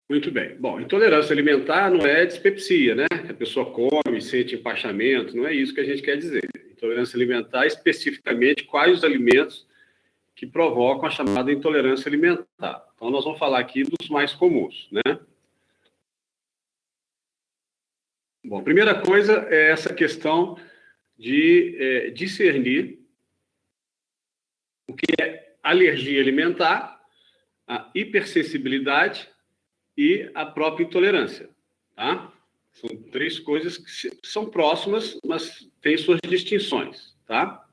Muito bem. Bom, intolerância alimentar não é dispepsia, né? A pessoa come, sente empachamento, não é isso que a gente quer dizer. Intolerância alimentar, especificamente, quais os alimentos que provocam a chamada intolerância alimentar. Então, nós vamos falar aqui dos mais comuns, né? Bom, a primeira coisa é essa questão de discernir o que é alergia alimentar, a hipersensibilidade e a própria intolerância, tá? São três coisas que são próximas, mas têm suas distinções, tá?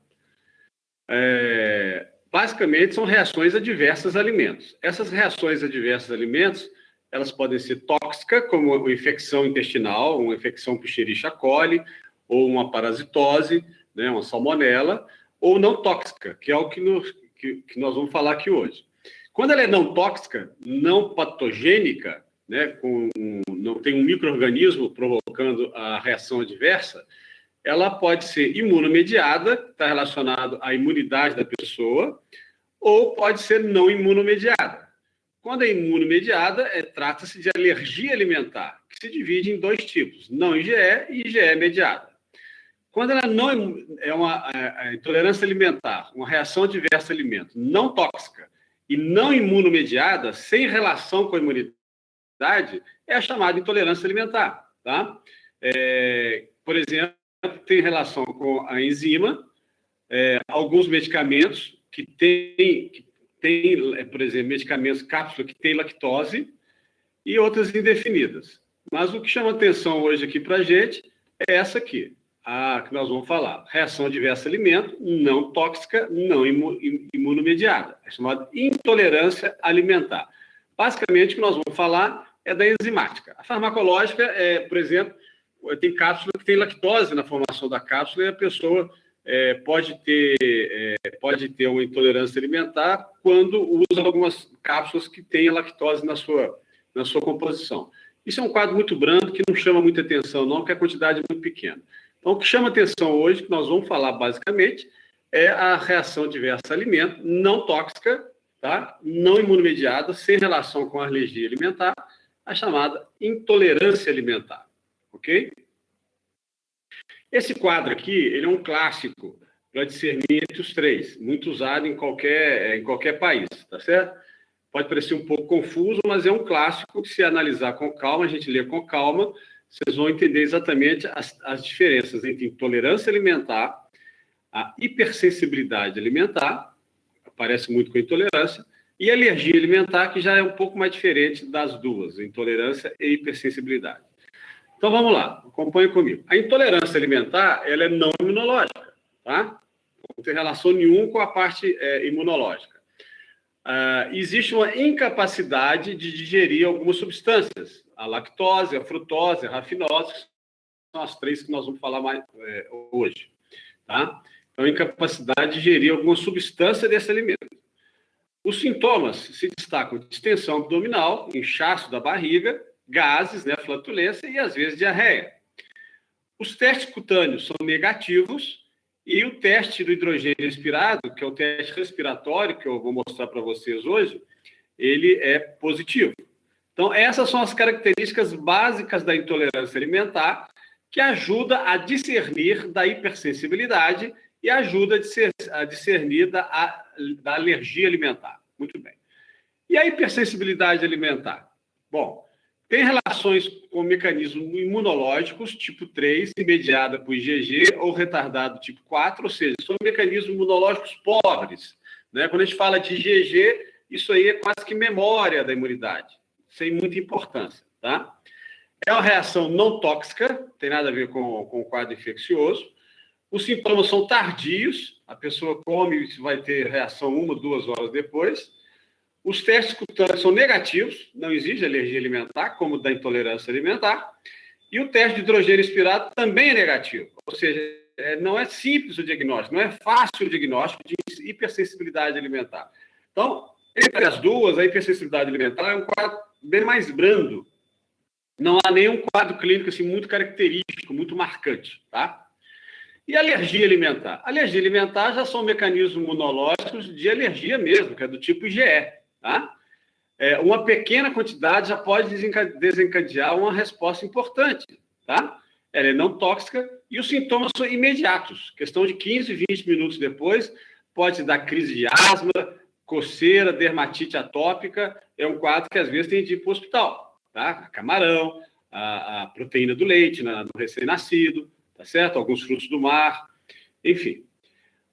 Basicamente, são reações a diversos alimentos. Essas reações a diversos alimentos, elas podem ser tóxicas, como uma infecção intestinal, uma infecção por Escherichia coli, ou uma parasitose, né, uma salmonela, ou não tóxica, que é o que nós vamos falar aqui hoje. Quando ela é não tóxica, não patogênica, né, não tem um micro-organismo provocando a reação adversa, ela pode ser imunomediada, está relacionado à imunidade da pessoa, ou pode ser não imunomediada. Quando é imunomediada, trata-se de alergia alimentar, que se divide em dois tipos, não IgE e IgE mediada. Quando ela não é uma intolerância alimentar, uma reação adversa a alimento não tóxica e não imunomediada, sem relação com a imunidade, é a chamada intolerância alimentar, tá? Por exemplo, tem relação com a enzima, alguns medicamentos que tem, por exemplo, medicamentos cápsula que tem lactose e outras indefinidas. Mas o que chama atenção hoje aqui para a gente é essa aqui, a que nós vamos falar. Reação adversa a alimento, não tóxica, não imunomediada. É chamada intolerância alimentar. Basicamente, o que nós vamos falar é da enzimática. A farmacológica, por exemplo, tem cápsula que tem lactose na formação da cápsula e a pessoa pode ter uma intolerância alimentar quando usa algumas cápsulas que têm lactose na sua composição. Isso é um quadro muito brando que não chama muita atenção, não, porque a quantidade é muito pequena. Então, o que chama atenção hoje, que nós vamos falar basicamente, é a reação adversa a alimento, não tóxica, tá? Não imunomediada, sem relação com a alergia alimentar, a chamada intolerância alimentar. Ok? Esse quadro aqui, ele é um clássico para discernir entre os três, muito usado em qualquer país, tá certo? Pode parecer um pouco confuso, mas é um clássico que, se analisar com calma, a gente lê com calma, vocês vão entender exatamente as diferenças entre intolerância alimentar, a hipersensibilidade alimentar, aparece muito com intolerância, e alergia alimentar, que já é um pouco mais diferente das duas, intolerância e hipersensibilidade. Então, vamos lá, acompanhe comigo. A intolerância alimentar, ela é não imunológica, tá? Não tem relação nenhuma com a parte imunológica. Existe uma incapacidade de digerir algumas substâncias, a lactose, a frutose, a rafinose, que são as três que nós vamos falar mais hoje, tá? Então, incapacidade de digerir alguma substância desse alimento. Os sintomas se destacam distensão abdominal, inchaço da barriga, gases, né, flatulência e, às vezes, diarreia. Os testes cutâneos são negativos e o teste do hidrogênio respirado, que é o teste respiratório, que eu vou mostrar para vocês hoje, ele é positivo. Então, essas são as características básicas da intolerância alimentar, que ajuda a discernir da hipersensibilidade e ajuda a discernir da alergia alimentar. Muito bem. E a hipersensibilidade alimentar? Bom, tem relações com mecanismos imunológicos tipo 3, mediada por IgG, ou retardado tipo 4, ou seja, são mecanismos imunológicos pobres, né? Quando a gente fala de IgG, isso aí é quase que memória da imunidade, sem muita importância, tá? É uma reação não tóxica, tem nada a ver com o quadro infeccioso. Os sintomas são tardios, a pessoa come e vai ter reação 1 ou 2 horas depois. Os testes cutâneos são negativos, não exige alergia alimentar, como da intolerância alimentar. E o teste de hidrogênio respirado também é negativo. Ou seja, não é simples o diagnóstico, não é fácil o diagnóstico de hipersensibilidade alimentar. Então, entre as duas, a hipersensibilidade alimentar é um quadro bem mais brando. Não há nenhum quadro clínico assim, muito característico, muito marcante, tá? E alergia alimentar? Alergia alimentar já são mecanismos imunológicos de alergia mesmo, que é do tipo IgE, tá? uma pequena quantidade já pode desencadear uma resposta importante, tá? Ela é não tóxica e os sintomas são imediatos. Questão de 15, 20 minutos depois, pode dar crise de asma, coceira, dermatite atópica. É um quadro que às vezes tem de ir para o hospital, tá? Camarão, a proteína do leite no recém-nascido, tá certo? Alguns frutos do mar, enfim.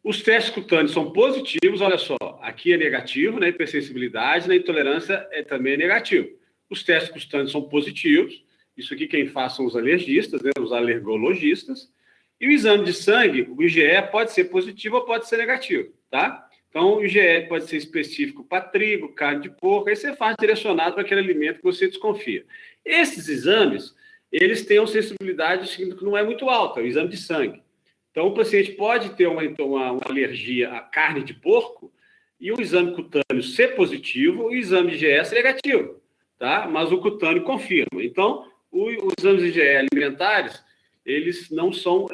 Os testes cutâneos são positivos, olha só, aqui é negativo, na hipersensibilidade, na intolerância também é negativo. Os testes cutâneos são positivos, isso aqui quem faz são os alergistas, né, os alergologistas, e o exame de sangue, o IgE, pode ser positivo ou pode ser negativo, tá? Então, o IgE pode ser específico para trigo, carne de porco, aí você faz direcionado para aquele alimento que você desconfia. Esses exames, eles têm uma sensibilidade que não é muito alta, o exame de sangue. Então, o paciente pode ter uma alergia à carne de porco e o exame cutâneo ser positivo, o exame de IgE ser negativo, tá? Mas o cutâneo confirma. Então, os exames de IgE alimentares, eles não são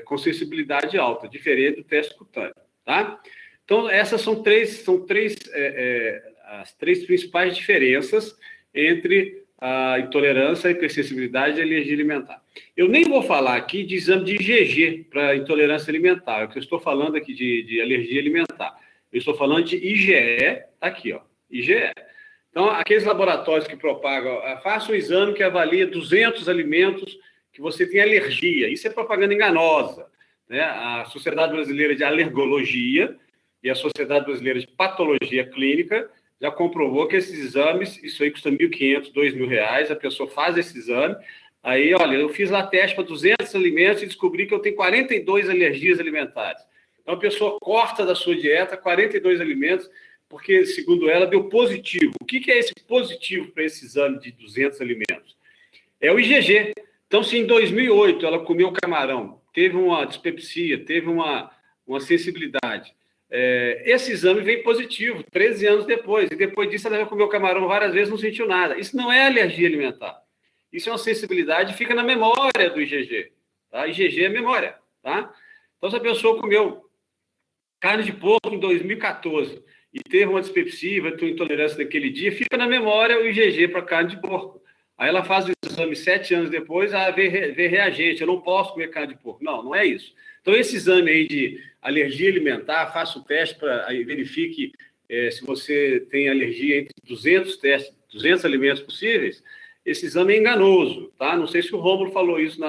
com sensibilidade alta, diferente do teste cutâneo, tá? Então, essas são as três principais diferenças entre a intolerância, a hipersensibilidade e a alergia alimentar. Eu nem vou falar aqui de exame de IgG para intolerância alimentar, eu estou falando aqui de alergia alimentar. Eu estou falando de IgE, tá aqui, ó, IgE. Então, aqueles laboratórios que propagam, faça um exame que avalia 200 alimentos que você tem alergia. Isso é propaganda enganosa, né? A Sociedade Brasileira de Alergologia e a Sociedade Brasileira de Patologia Clínica já comprovou que esses exames, isso aí custa R$ 1.500, R$ 2.000, a pessoa faz esse exame, aí, olha, eu fiz lá teste para 200 alimentos e descobri que eu tenho 42 alergias alimentares. Então, a pessoa corta da sua dieta 42 alimentos, porque, segundo ela, deu positivo. O que é esse positivo para esse exame de 200 alimentos? É o IgG. Então, se em 2008 ela comeu camarão, teve uma dispepsia, teve uma sensibilidade, esse exame vem positivo, 13 anos depois, e depois disso ela já comeu camarão várias vezes, não sentiu nada. Isso não é alergia alimentar. Isso é uma sensibilidade, fica na memória do IgG. Tá? IgG é memória. Tá? Então, se a pessoa comeu carne de porco em 2014 e teve uma dispepsia, uma intolerância naquele dia, fica na memória o IgG para carne de porco. Aí ela faz o exame 7 anos depois, vê reagente, eu não posso comer carne de porco. Não, não é isso. Então, esse exame aí de alergia alimentar, faça o teste para verifique se você tem alergia entre 200 testes, 200 alimentos possíveis. Esse exame é enganoso, tá? Não sei se o Rômulo falou isso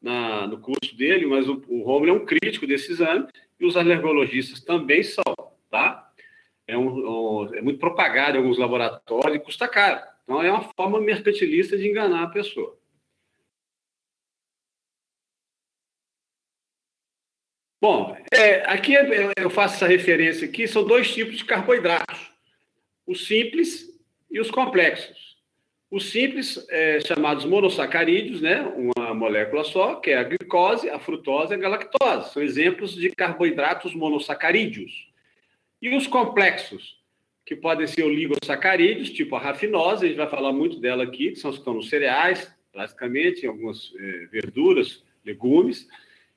no curso dele, mas o Rômulo é um crítico desse exame e os alergologistas também são, tá? É muito propagado em alguns laboratórios e custa caro. Então, é uma forma mercantilista de enganar a pessoa. Bom, aqui eu faço essa referência aqui, são dois tipos de carboidratos, os simples e os complexos. Os simples, chamados monossacarídeos, né, uma molécula só, que é a glicose, a frutose e a galactose, são exemplos de carboidratos monossacarídeos. E os complexos, que podem ser oligosacarídeos, tipo a rafinose, a gente vai falar muito dela aqui, que são os que estão nos cereais, basicamente, em algumas verduras, legumes,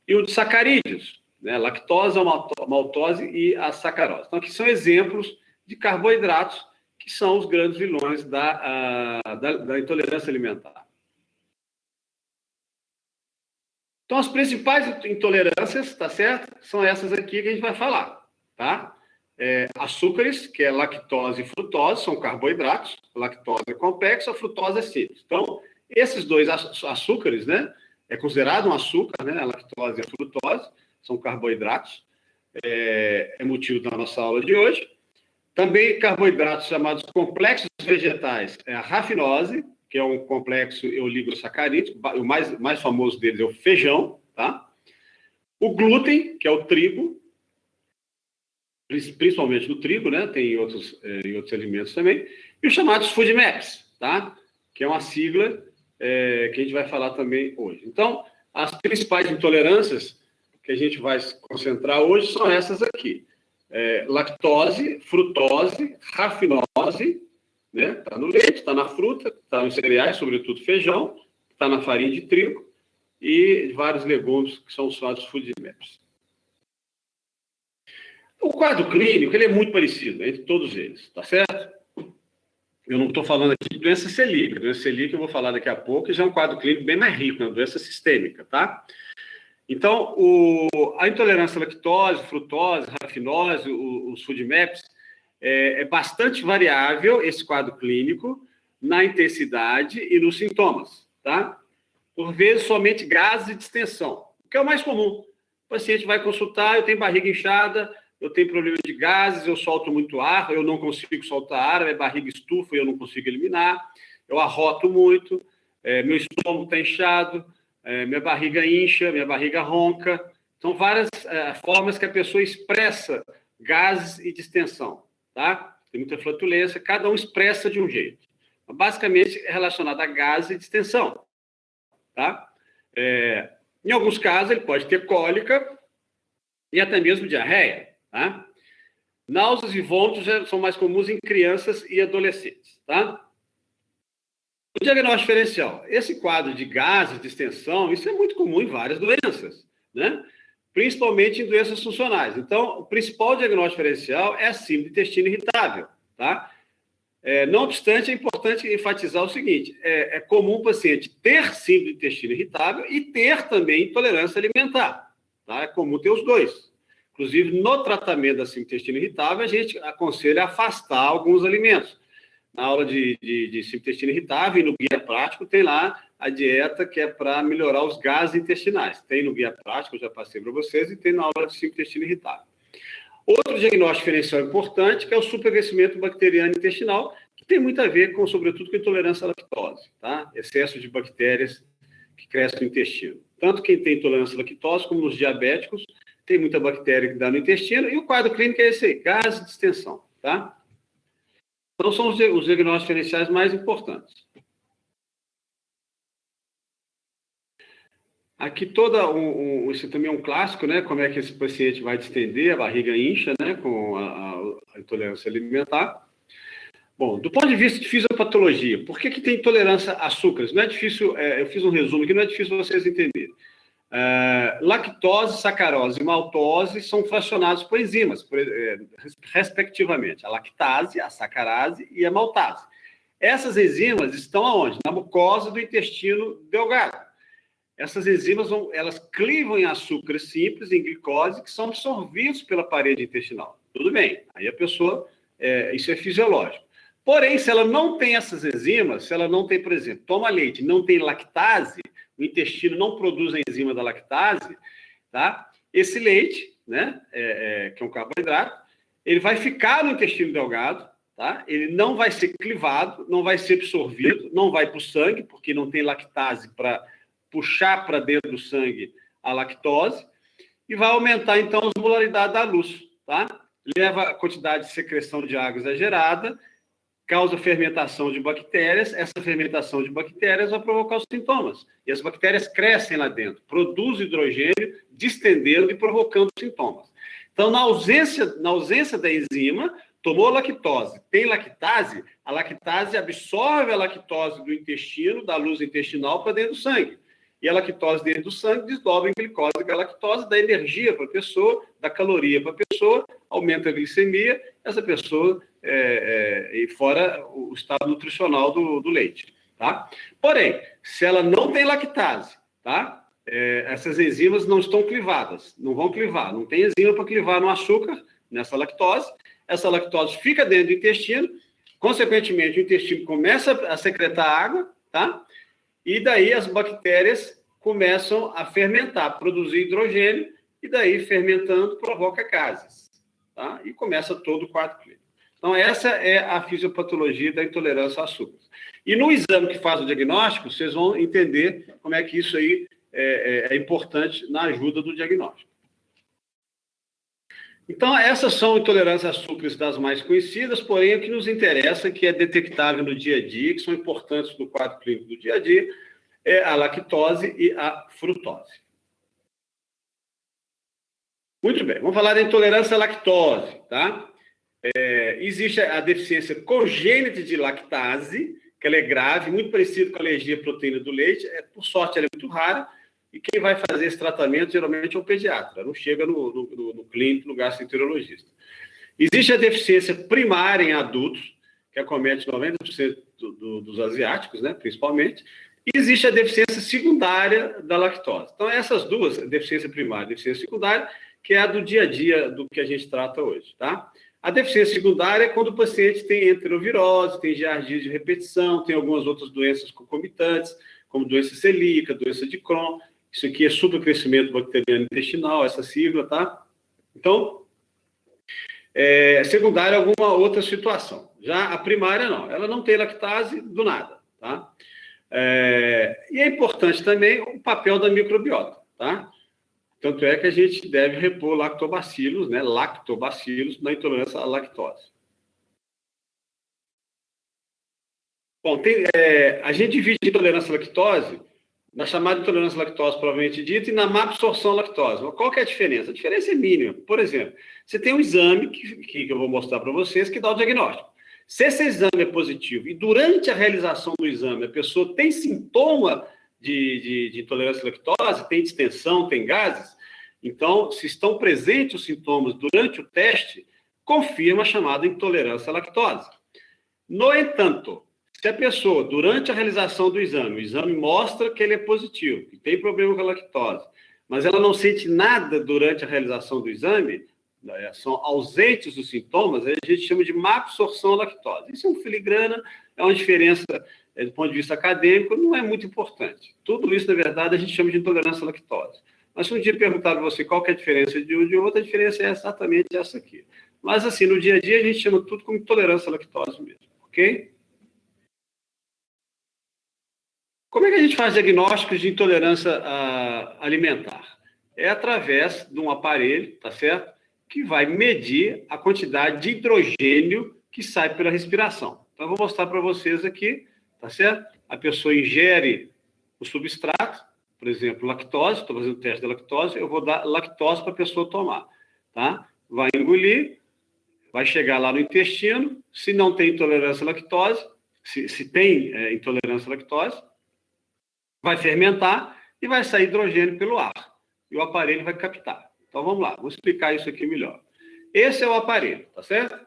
e os sacarídeos, né? Lactose, a maltose e a sacarose. Então, aqui são exemplos de carboidratos que são os grandes vilões da intolerância alimentar. Então, as principais intolerâncias, tá certo? São essas aqui que a gente vai falar, tá? Açúcares, que é lactose e frutose, são carboidratos. A lactose é complexo, a frutose é simples. Então, esses dois açúcares, né? É considerado um açúcar, né? A lactose e a frutose são carboidratos. É motivo da nossa aula de hoje. Também carboidratos chamados complexos vegetais. É a rafinose, que é um complexo oligosacarídeo. O mais famoso deles é o feijão, tá? O glúten, que é o trigo, principalmente do trigo, né? Tem em outros alimentos também. E os chamados food maps, tá? Que é uma sigla que a gente vai falar também hoje. Então, as principais intolerâncias que a gente vai se concentrar hoje são essas aqui. Lactose, frutose, rafinose, né? Está no leite, está na fruta, está nos cereais, sobretudo feijão, está na farinha de trigo e vários legumes que são os chamados food maps. O quadro clínico ele é muito parecido entre todos eles, tá certo? Eu não estou falando aqui de doença celíaca. Doença celíaca eu vou falar daqui a pouco, já é um quadro clínico bem mais rico, é uma doença sistêmica, tá? Então, a intolerância à lactose, frutose, rafinose, os FODMAPs, é bastante variável esse quadro clínico na intensidade e nos sintomas, tá? Por vezes, somente gases e distensão, o que é o mais comum. O paciente vai consultar, eu tenho barriga inchada, eu tenho problema de gases, eu solto muito ar, eu não consigo soltar ar, minha barriga estufa e eu não consigo eliminar, eu arroto muito, meu estômago está inchado, minha barriga incha, minha barriga ronca. São várias formas que a pessoa expressa gases e distensão, tá? Tem muita flatulência, cada um expressa de um jeito. Basicamente, é relacionado a gases e distensão, tá? Em alguns casos, ele pode ter cólica e até mesmo diarreia, tá? Náuseas e vômitos são mais comuns em crianças e adolescentes, tá? O diagnóstico diferencial. Esse quadro de gases, distensão, isso é muito comum em várias doenças, né? Principalmente em doenças funcionais. Então, o principal diagnóstico diferencial é a síndrome do intestino irritável, tá? Não obstante, é importante enfatizar o seguinte, é comum o paciente ter síndrome do intestino irritável e ter também intolerância alimentar, tá? É comum ter os dois. Inclusive, no tratamento da síndrome do intestino irritável, a gente aconselha afastar alguns alimentos. Na aula de síndrome do intestino irritável e no guia prático tem lá a dieta que é para melhorar os gases intestinais. Tem no guia prático, eu já passei para vocês, e tem na aula de síndrome do intestino irritável. Outro diagnóstico diferencial importante, que é o supercrescimento bacteriano intestinal, que tem muito a ver com, sobretudo, com intolerância à lactose, tá? Excesso de bactérias que crescem no intestino. Tanto quem tem intolerância à lactose, como nos diabéticos, tem muita bactéria que dá no intestino, e o quadro clínico é esse aí, gases e distensão, tá? Então, são os diagnósticos diferenciais mais importantes. Aqui isso também é um clássico, né? Como é que esse paciente vai distender, a barriga incha, né? Com a intolerância alimentar. Bom, do ponto de vista de fisiopatologia, por que tem intolerância a açúcares? Não é difícil, eu fiz um resumo aqui, não é difícil vocês entenderem. Lactose, sacarose e maltose são fracionados por enzimas, respectivamente, a lactase, a sacarase e a maltase. Essas enzimas estão aonde? Na mucosa do intestino delgado. Essas enzimas elas clivam em açúcares simples, em glicose, que são absorvidos pela parede intestinal. Tudo bem, aí a pessoa, isso é fisiológico. Porém, se ela não tem essas enzimas, se ela não tem, por exemplo, toma leite, não tem lactase, o intestino não produz a enzima da lactase, tá? Esse leite, né, que é um carboidrato, ele vai ficar no intestino delgado, tá? Ele não vai ser clivado, não vai ser absorvido, não vai para o sangue, porque não tem lactase para puxar para dentro do sangue a lactose, e vai aumentar, então, a osmolaridade da luz, tá? Leva a quantidade de secreção de água exagerada, causa fermentação de bactérias, essa fermentação de bactérias vai provocar os sintomas. E as bactérias crescem lá dentro, produzem hidrogênio, distendendo e provocando sintomas. Então, na ausência da enzima, tomou lactose, tem lactase, a lactase absorve a lactose do intestino, da luz intestinal, para dentro do sangue. E a lactose dentro do sangue desdobra em glicose, que a lactose dá energia para a pessoa, dá caloria para a pessoa, aumenta a glicemia, essa pessoa, e fora o estado nutricional do leite, tá? Porém, se ela não tem lactase, tá? Essas enzimas não estão clivadas, não vão clivar, não tem enzima para clivar no açúcar, nessa lactose, essa lactose fica dentro do intestino, consequentemente o intestino começa a secretar água, tá? E daí as bactérias começam a fermentar, produzir hidrogênio, e daí fermentando provoca gases, tá? E começa todo o quadro clínico. Então, essa é a fisiopatologia da intolerância a açúcares. E no exame que faz o diagnóstico, vocês vão entender como é que isso aí é importante na ajuda do diagnóstico. Então, essas são intolerâncias a açúcares das mais conhecidas, porém, o que nos interessa, que é detectável no dia a dia, que são importantes no quadro clínico do dia a dia, é a lactose e a frutose. Muito bem, vamos falar da intolerância à lactose, tá? Existe a deficiência congênita de lactase, que ela é grave, muito parecida com a alergia à proteína do leite, por sorte ela é muito rara, e quem vai fazer esse tratamento geralmente é o pediatra, não chega no clínico, no gastroenterologista. Existe a deficiência primária em adultos, que acomete 90% dos asiáticos, né, principalmente, e existe a deficiência secundária da lactose. Então, essas duas, deficiência primária e deficiência secundária, que é a do dia a dia do que a gente trata hoje, tá? A deficiência secundária é quando o paciente tem enterovirose, tem giardia de repetição, tem algumas outras doenças concomitantes, como doença celíaca, doença de Crohn. Isso aqui é supercrescimento bacteriano intestinal, essa sigla, tá? Então, secundária é alguma outra situação. Já a primária, não. Ela não tem lactase do nada, tá? E é importante também o papel da microbiota, tá? Tanto é que a gente deve repor lactobacilos, né? Lactobacilos na intolerância à lactose. Bom, a gente divide a intolerância à lactose na chamada intolerância à lactose, provavelmente dita, e na má absorção à lactose. Mas qual que é a diferença? A diferença é mínima. Por exemplo, você tem um exame que eu vou mostrar para vocês que dá o diagnóstico. Se esse exame é positivo e durante a realização do exame a pessoa tem sintoma de intolerância à lactose, tem distensão, tem gases, então, se estão presentes os sintomas durante o teste, confirma a chamada intolerância à lactose. No entanto, se a pessoa, durante a realização do exame, o exame mostra que ele é positivo, que tem problema com a lactose, mas ela não sente nada durante a realização do exame, são ausentes os sintomas, a gente chama de má absorção à lactose. Isso é um filigrana, é uma diferença do ponto de vista acadêmico, não é muito importante. Tudo isso, na verdade, a gente chama de intolerância à lactose. Mas se um dia perguntar para você qual que é a diferença de um de outro, a diferença é exatamente essa aqui. Mas, assim, no dia a dia, a gente chama tudo como intolerância à lactose mesmo, ok? Como é que a gente faz diagnósticos de intolerância alimentar? É através de um aparelho, tá certo? Que vai medir a quantidade de hidrogênio que sai pela respiração. Então, eu vou mostrar para vocês aqui, tá certo? A pessoa ingere o substrato, por exemplo, lactose, estou fazendo o teste da lactose, eu vou dar lactose para a pessoa tomar, tá? Vai engolir, vai chegar lá no intestino, se não tem intolerância à lactose, se tem intolerância à lactose, vai fermentar e vai sair hidrogênio pelo ar. E o aparelho vai captar. Então, vamos lá, vou explicar isso aqui melhor. Esse é o aparelho, tá certo?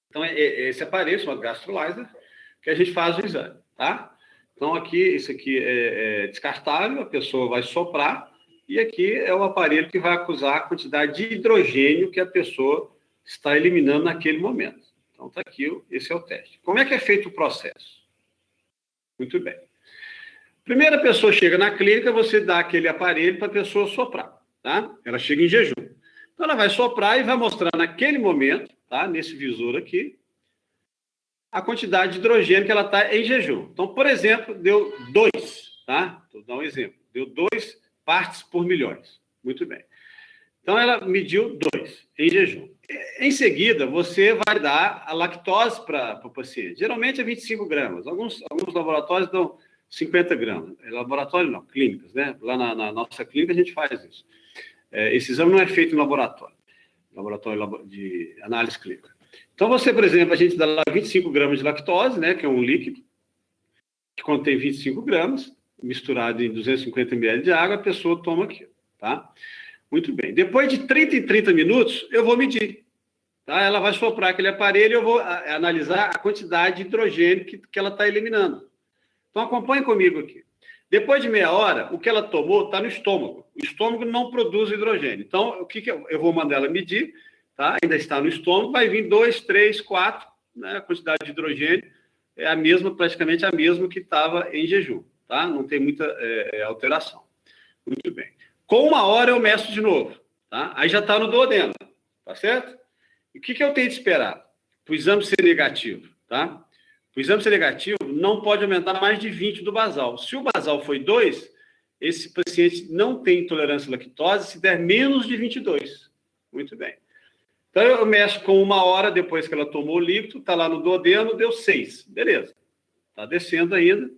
Então, esse aparelho, chamado gastrolyzer, que a gente faz o exame, tá? Então, isso aqui é descartável, a pessoa vai soprar, e aqui é o aparelho que vai acusar a quantidade de hidrogênio que a pessoa está eliminando naquele momento. Então, está aqui, esse é o teste. Como é que é feito o processo? Muito bem. Primeiro a pessoa chega na clínica, você dá aquele aparelho para a pessoa soprar, tá? Ela chega em jejum. Então, ela vai soprar e vai mostrar naquele momento, tá? Nesse visor aqui, a quantidade de hidrogênio que ela está em jejum. Então, por exemplo, deu 2, tá? Vou dar um exemplo. Deu 2 partes por milhões. Muito bem. Então, ela mediu 2 em jejum. Em seguida, você vai dar a lactose para o paciente. Geralmente é 25 gramas. Alguns laboratórios dão 50 gramas. Laboratório não, clínicas, né? Lá na nossa clínica a gente faz isso. Esse exame não é feito em laboratório de análise clínica. Então, você, por exemplo, a gente dá lá 25 gramas de lactose, né, que é um líquido, que contém 25 gramas, misturado em 250 ml de água, a pessoa toma aquilo, tá? Muito bem. Depois de 30 em 30 minutos, eu vou medir, tá? Ela vai soprar aquele aparelho e eu vou analisar a quantidade de hidrogênio que ela está eliminando. Então, acompanhe comigo aqui. Depois de meia hora, o que ela tomou está no estômago. O estômago não produz hidrogênio. Então, o que eu vou mandar ela medir? Tá? Ainda está no estômago, vai vir 2, 3, 4, né? A quantidade de hidrogênio é a mesma, praticamente a mesma que estava em jejum, tá? Não tem muita alteração. Muito bem. Com uma hora eu meço de novo, tá? Aí já está no duodeno, tá certo? E o que eu tenho de esperar? Para o exame ser negativo, tá? Para o exame ser negativo, não pode aumentar mais de 20 do basal. Se o basal foi 2, esse paciente não tem intolerância à lactose se der menos de 22. Muito bem. Então, eu mexo com uma hora depois que ela tomou o líquido, está lá no duodeno, deu 6. Beleza. Está descendo ainda.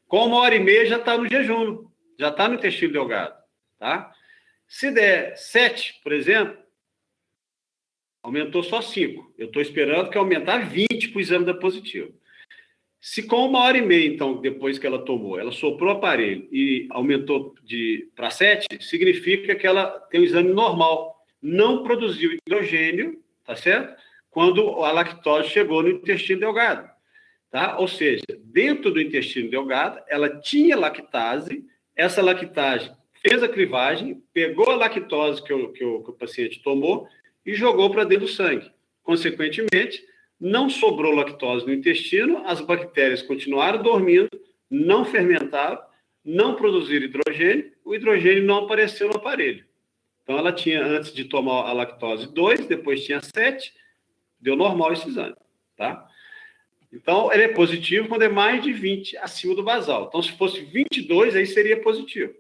Com uma hora e meia, já está no jejum. Já está no intestino delgado. Tá? Se der 7, por exemplo, aumentou só 5. Eu estou esperando que aumentar 20 para o exame dar positivo. Se com uma hora e meia, então, depois que ela tomou, ela soprou o aparelho e aumentou para 7, significa que ela tem um exame normal. Não produziu hidrogênio, tá certo? quando a lactose chegou no intestino delgado. Tá? Ou seja, dentro do intestino delgado, ela tinha lactase, essa lactase fez a clivagem, pegou a lactose que o paciente tomou e jogou para dentro do sangue. Consequentemente, não sobrou lactose no intestino, as bactérias continuaram dormindo, não fermentaram, não produziram hidrogênio, o hidrogênio não apareceu no aparelho. Então, ela tinha, antes de tomar a lactose, 2, depois tinha 7, deu normal esse exame, tá? Então, ele é positivo quando é mais de 20 acima do basal. Então, se fosse 22, aí seria positivo.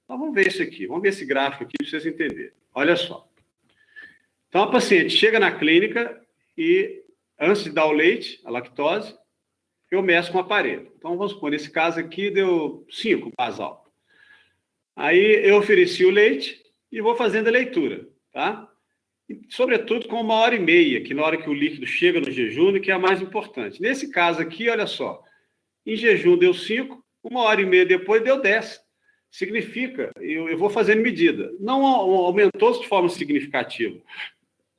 Então, vamos ver isso aqui. Vamos ver esse gráfico aqui para vocês entenderem. Olha só. Então, a paciente chega na clínica e, antes de dar o leite, a lactose, eu meço com o aparelho. Então, vamos supor, nesse caso aqui, deu 5 basal. Aí, eu ofereci o leite e vou fazendo a leitura, tá? Sobretudo com 1h30, que na hora que o líquido chega no jejum, que é a mais importante. Nesse caso aqui, olha só, em jejum deu 5, 1h30 depois deu 10. Significa, eu vou fazendo medida, não aumentou de forma significativa.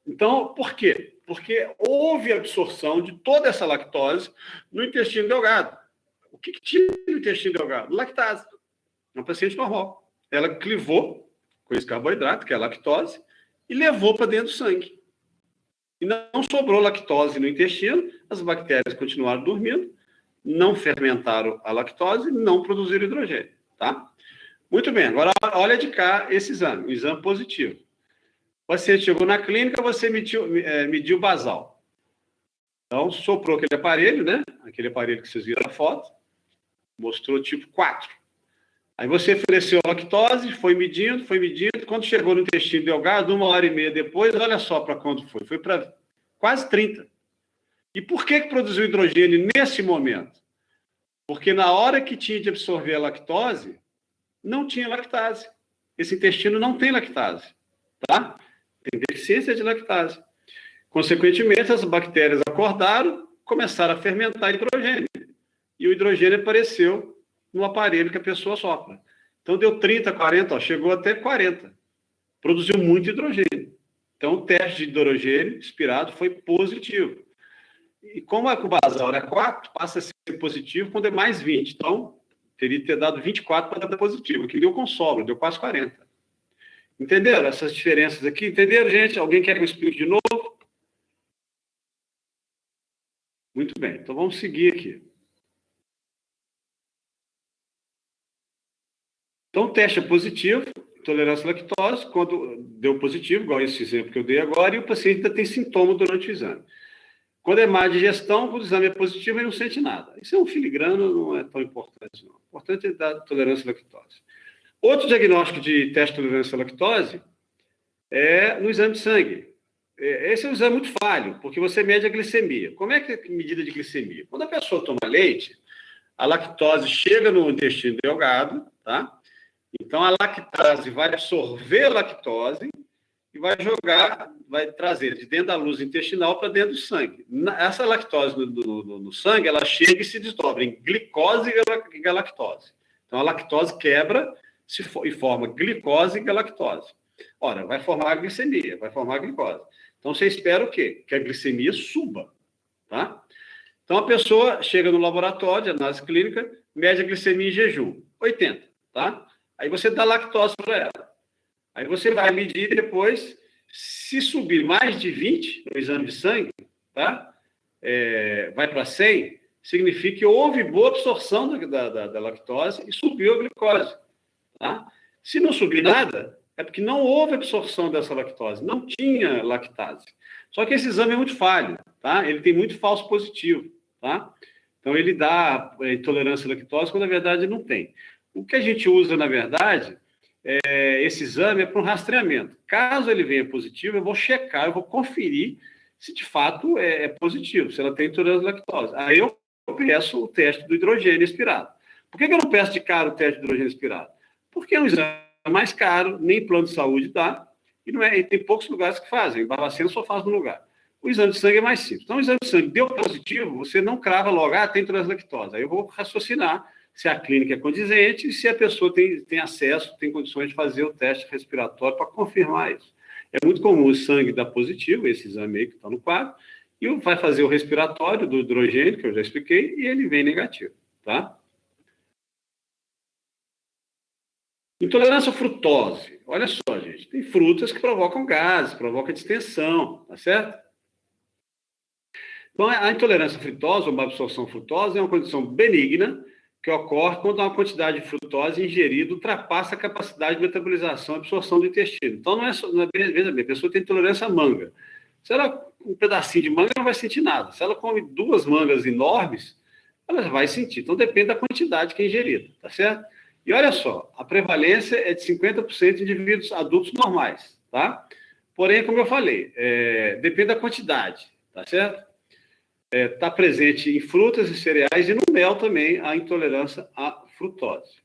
Então, por quê? Porque houve absorção de toda essa lactose no intestino delgado. O que tinha no intestino delgado? Lactase. É um paciente normal. Ela clivou com esse carboidrato, que é a lactose, e levou para dentro do sangue. E não sobrou lactose no intestino, as bactérias continuaram dormindo, não fermentaram a lactose, não produziram hidrogênio, tá? Muito bem, agora olha de cá esse exame, um exame positivo. O paciente chegou na clínica, você mediu basal. Então, soprou aquele aparelho, né? Aquele aparelho que vocês viram na foto, mostrou tipo 4. Aí você ofereceu a lactose, foi medindo, quando chegou no intestino delgado, 1h30 depois, olha só para quanto foi. Foi para quase 30. E por que produziu hidrogênio nesse momento? Porque na hora que tinha de absorver a lactose, não tinha lactase. Esse intestino não tem lactase, tá? Tem deficiência de lactase. Consequentemente, as bactérias acordaram, começaram a fermentar hidrogênio. E o hidrogênio apareceu no aparelho que a pessoa sopra. Então, deu 30, 40, ó, chegou até 40. Produziu muito hidrogênio. Então, o teste de hidrogênio expirado foi positivo. E como o basal é 4, passa a ser positivo quando é mais 20. Então, teria que ter dado 24 para dar positivo, que deu com sobra, deu quase 40. Entenderam essas diferenças aqui? Entenderam, gente? Alguém quer que eu explique de novo? Muito bem, então vamos seguir aqui. Então, o teste é positivo, intolerância à lactose, quando deu positivo, igual esse exemplo que eu dei agora, e o paciente ainda tem sintoma durante o exame. Quando é má digestão, quando o exame é positivo, ele não sente nada. Isso é um filigrano, não é tão importante, não. O importante é dar tolerância à lactose. Outro diagnóstico de teste de tolerância à lactose é no exame de sangue. Esse é um exame muito falho, porque você mede a glicemia. Como é que é a medida de glicemia? Quando a pessoa toma leite, a lactose chega no intestino delgado, tá? Então, a lactase vai absorver a lactose e vai trazer de dentro da luz intestinal para dentro do sangue. Essa lactose no sangue, ela chega e se desdobra em glicose e galactose. Então, a lactose quebra e forma glicose e galactose. Ora, vai formar a glicemia, vai formar a glicose. Então, você espera o quê? Que a glicemia suba, tá? Então, a pessoa chega no laboratório de análise clínica, mede a glicemia em jejum, 80, tá? Aí você dá lactose para ela. Aí você vai medir depois, se subir mais de 20 no exame de sangue, tá? Vai para 100, significa que houve boa absorção da lactose e subiu a glicose, tá? Se não subir nada, é porque não houve absorção dessa lactose, não tinha lactase. Só que esse exame é muito falho, tá? Ele tem muito falso positivo, tá? Então, ele dá intolerância à lactose, quando na verdade não tem. O que a gente usa, na verdade, esse exame é para um rastreamento. Caso ele venha positivo, eu vou checar, eu vou conferir se de fato é positivo, se ela tem intolerância à lactose. Aí eu peço o teste do hidrogênio expirado. Por que eu não peço de cara o teste do hidrogênio expirado? Porque é um exame mais caro, nem plano de saúde dá, e tem poucos lugares que fazem. Em Barbacena só faz no lugar. O exame de sangue é mais simples. Então, o exame de sangue deu positivo, você não crava logo, tem intolerância à lactose. Aí eu vou raciocinar se a clínica é condizente e se a pessoa tem acesso, tem condições de fazer o teste respiratório para confirmar isso. É muito comum o sangue dar positivo, esse exame aí que está no quadro, e vai fazer o respiratório do hidrogênio, que eu já expliquei, e ele vem negativo, tá? Intolerância à frutose. Olha só, gente, tem frutas que provocam gases, provocam distensão, tá certo? Então, a intolerância à frutose, ou uma absorção frutose, é uma condição benigna que ocorre quando uma quantidade de frutose ingerida ultrapassa a capacidade de metabolização e absorção do intestino. Então, não é só, veja bem, a pessoa tem intolerância à manga. Se ela, um pedacinho de manga, ela não vai sentir nada. Se ela come 2 mangas enormes, ela vai sentir. Então, depende da quantidade que é ingerida, tá certo? E olha só, a prevalência é de 50% de indivíduos adultos normais, tá? Porém, como eu falei, depende da quantidade, tá certo? Está presente em frutas e cereais e no mel também a intolerância à frutose.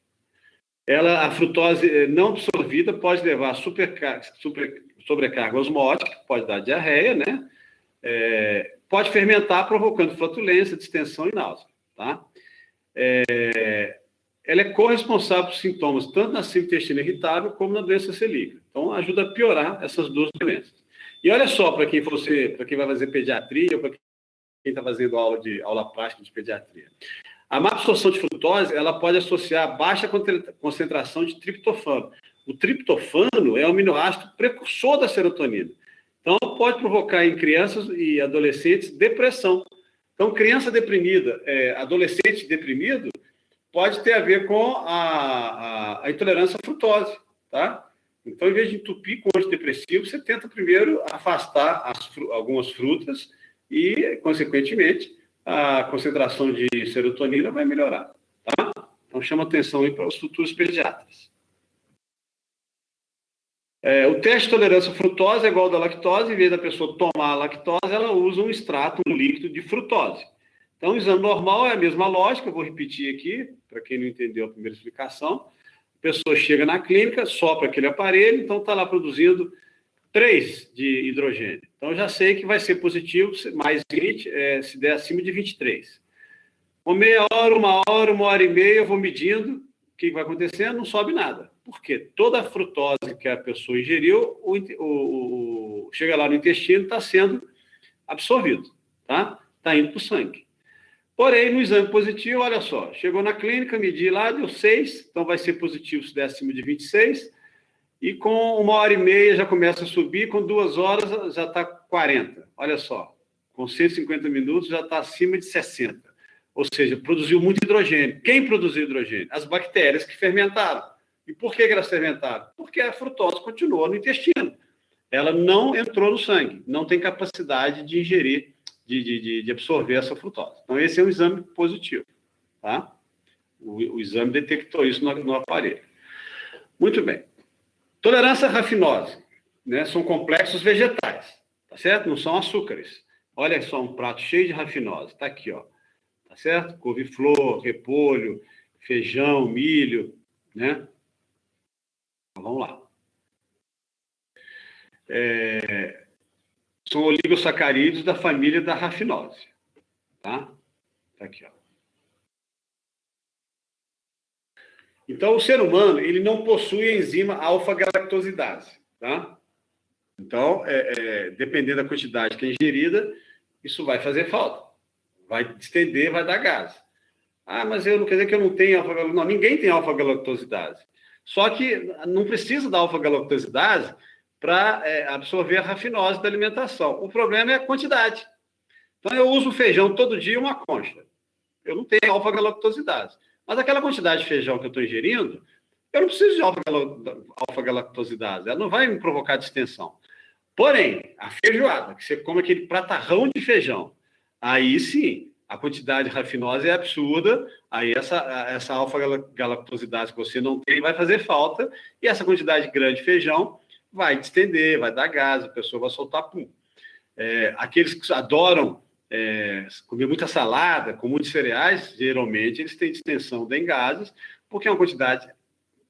A frutose não absorvida pode levar a sobrecarga osmótica, pode dar diarreia, né? Pode fermentar, provocando flatulência, distensão e náusea, tá? Ela é corresponsável por sintomas tanto na síndrome do intestino irritável como na doença celíaca. Então, ajuda a piorar essas 2 doenças. E olha só, para quem vai fazer pediatria, ou para quem está fazendo aula prática de pediatria. A má absorção de frutose, ela pode associar a baixa concentração de triptofano. O triptofano é o aminoácido precursor da serotonina. Então, pode provocar em crianças e adolescentes depressão. Então, criança deprimida, adolescente deprimido, pode ter a ver com a intolerância à frutose, tá? Então, em vez de entupir com antidepressivo, você tenta primeiro afastar algumas frutas e, consequentemente, a concentração de serotonina vai melhorar, tá? Então, chama atenção aí para os futuros pediatras. O teste de tolerância à frutose é igual ao da lactose. Em vez da pessoa tomar a lactose, ela usa um extrato, um líquido de frutose. Então, o exame normal é a mesma lógica, eu vou repetir aqui, para quem não entendeu a primeira explicação. A pessoa chega na clínica, sopra aquele aparelho, então está lá produzindo 3 de hidrogênio. Então, já sei que vai ser positivo, mais 20, se der acima de 23. Uma meia hora, 1 hora e meia, eu vou medindo. O que vai acontecendo? Não sobe nada. Por quê? Toda a frutose que a pessoa ingeriu, chega lá no intestino, está sendo absorvido, tá? Está indo para o sangue. Porém, no exame positivo, olha só, chegou na clínica, medi lá, deu 6, então vai ser positivo se der acima de 26, e com 1 hora e meia já começa a subir, com 2 horas já está 40. Olha só, com 150 minutos já está acima de 60. Ou seja, produziu muito hidrogênio. Quem produziu hidrogênio? As bactérias que fermentaram. E por que elas fermentaram? Porque a frutose continuou no intestino. Ela não entrou no sangue, não tem capacidade de ingerir, de absorver essa frutose. Então, esse é um exame positivo, tá? O exame detectou isso no aparelho. Muito bem. Tolerância à rafinose, né? São complexos vegetais, tá certo? Não são açúcares. Olha só, um prato cheio de rafinose. Está aqui, ó. Tá certo? Couve-flor, repolho, feijão, milho, né? Então, vamos lá. São oligosacarídeos da família da rafinose, tá? Tá aqui, ó. Então, o ser humano, ele não possui a enzima alfa-galactosidase, tá? Então, dependendo da quantidade que é ingerida, isso vai fazer falta. Vai distender, vai dar gás. Ah, mas eu não quer dizer que eu não tenho alfa-galactosidase. Não, ninguém tem alfa-galactosidase. Só que não precisa da alfa-galactosidase para absorver a rafinose da alimentação. O problema é a quantidade. Então, eu uso feijão todo dia, uma concha. Eu não tenho alfa-galactosidase. Mas aquela quantidade de feijão que eu estou ingerindo, eu não preciso de alfa-galactosidase. Ela não vai me provocar distensão. Porém, a feijoada, que você come aquele pratarrão de feijão, aí sim, a quantidade de rafinose é absurda, aí essa alfa-galactosidase que você não tem vai fazer falta, e essa quantidade grande de feijão vai distender, vai dar gás, a pessoa vai soltar pum. Aqueles que adoram comer muita salada, com muitos cereais, geralmente eles têm distensão de gases, porque é uma quantidade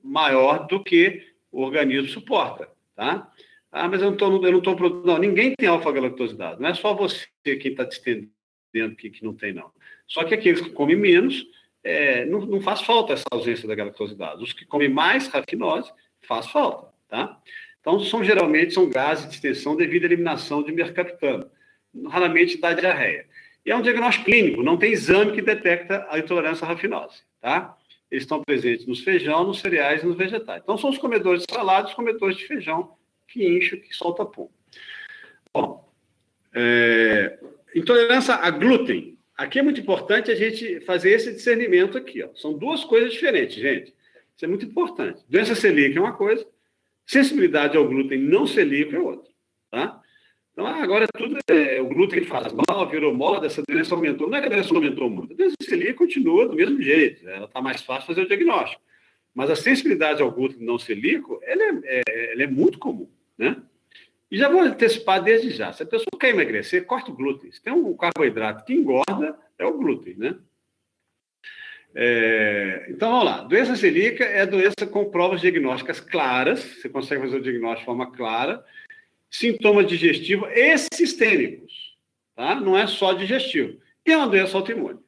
maior do que o organismo suporta, tá? Ah, mas eu não estou produzindo. Não, ninguém tem alfa-galactosidase, não é só você quem está distendendo que não tem, não. Só que aqueles que comem menos, não faz falta essa ausência da galactosidase. Os que comem mais rafinose, faz falta, tá? Então, geralmente são gases de extensão devido à eliminação de mercaptano. Raramente dá diarreia. E é um diagnóstico clínico, não tem exame que detecta a intolerância à rafinose, tá? Eles estão presentes nos feijão, nos cereais e nos vegetais. Então, são os comedores de salada, os comedores de feijão que incham, que solta pum. Bom, intolerância a glúten. Aqui é muito importante a gente fazer esse discernimento aqui, ó. São duas coisas diferentes, gente. Isso é muito importante. Doença celíaca é uma coisa, sensibilidade ao glúten não celíaco é outra, tá? Então, agora tudo o glúten que faz mal, virou moda, essa doença aumentou. Não é que a doença aumentou muito, a doença celíaca continua do mesmo jeito, ela está mais fácil fazer o diagnóstico. Mas a sensibilidade ao glúten não celíaco, ela é muito comum, né? E já vou antecipar desde já. Se a pessoa quer emagrecer, corta o glúten. Se tem um carboidrato que engorda, é o glúten, né? Então, vamos lá. Doença celíaca é a doença com provas diagnósticas claras. Você consegue fazer o diagnóstico de forma clara. Sintomas digestivos e sistêmicos, tá? Não é só digestivo. E é uma doença autoimune.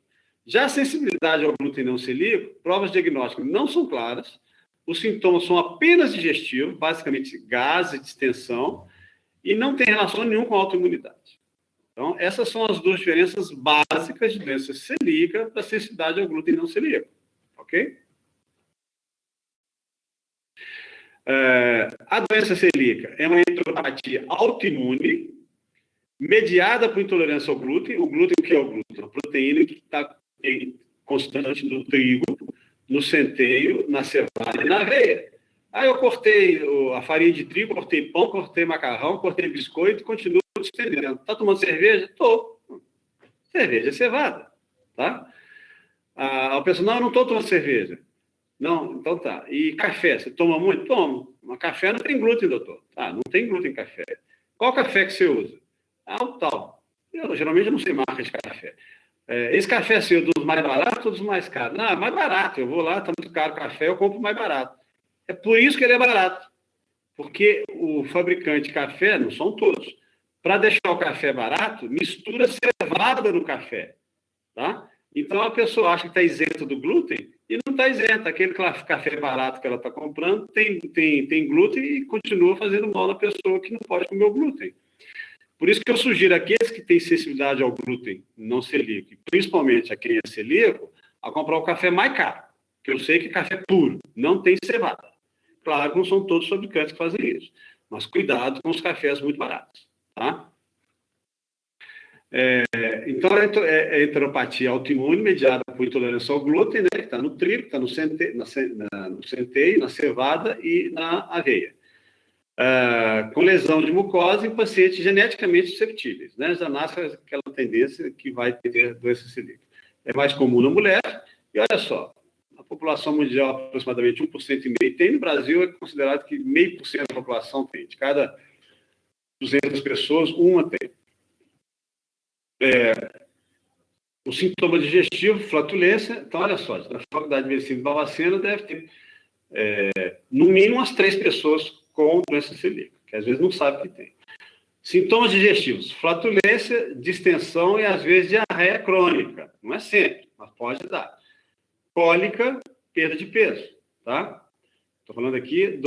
Já a sensibilidade ao glúten não celíaco, provas diagnósticas não são claras. Os sintomas são apenas digestivos, basicamente gases, distensão, e não tem relação nenhuma com a autoimunidade. Então, essas são as duas diferenças básicas de doença celíaca para sensibilidade ao glúten não celíaco. Ok? A doença celíaca é uma enteropatia autoimune mediada por intolerância ao glúten. O glúten, o que é o glúten? É uma proteína que está constante no trigo, no centeio, na cevada e na aveia. Aí eu cortei a farinha de trigo, cortei pão, cortei macarrão, cortei biscoito e continuo estendendo. Está tomando cerveja? Estou. Cerveja é cevada, tá? A pessoa, não, eu não estou tomando cerveja. Não, então tá. E café, você toma muito? Tomo. Mas café não tem glúten, doutor. Ah, não tem glúten em café. Qual café que você usa? Ah, o tal. Eu geralmente não sei marca de café. Esse café é seu dos mais baratos ou dos mais caros? Não, é mais barato. Eu vou lá, está muito caro o café, eu compro mais barato. É por isso que ele é barato. Porque o fabricante de café, não são todos, para deixar o café barato, mistura cevada no café. Tá? Então a pessoa acha que está isenta do glúten e não está isenta. Aquele café barato que ela está comprando tem glúten e continua fazendo mal na pessoa que não pode comer o glúten. Por isso que eu sugiro aqueles que têm sensibilidade ao glúten não celíaco, principalmente a quem é celíaco, a comprar o café mais caro. Que eu sei que é café puro, não tem cevada. Claro que não são todos os fabricantes que fazem isso. Mas cuidado com os cafés muito baratos. Tá? Então, é enteropatia autoimune mediada por intolerância ao glúten, né, que está no trigo, está no centeio, na cevada e na aveia. Com lesão de mucosa em pacientes geneticamente susceptíveis, né? Já nasce aquela tendência que vai ter doença celíaca. É mais comum na mulher, e olha só, a população mundial, aproximadamente 1,5% tem, no Brasil é considerado que 0,5% da população tem, de cada 200 pessoas, uma tem. O sintoma digestivo, flatulência, então olha só, na Faculdade de Medicina de Barbacena deve ter, no mínimo, umas 3 pessoas com doença celíaca, que às vezes não sabe que tem. Sintomas digestivos, flatulência, distensão e às vezes diarreia crônica. Não é sempre, mas pode dar. Cólica, perda de peso, tá? Estou falando aqui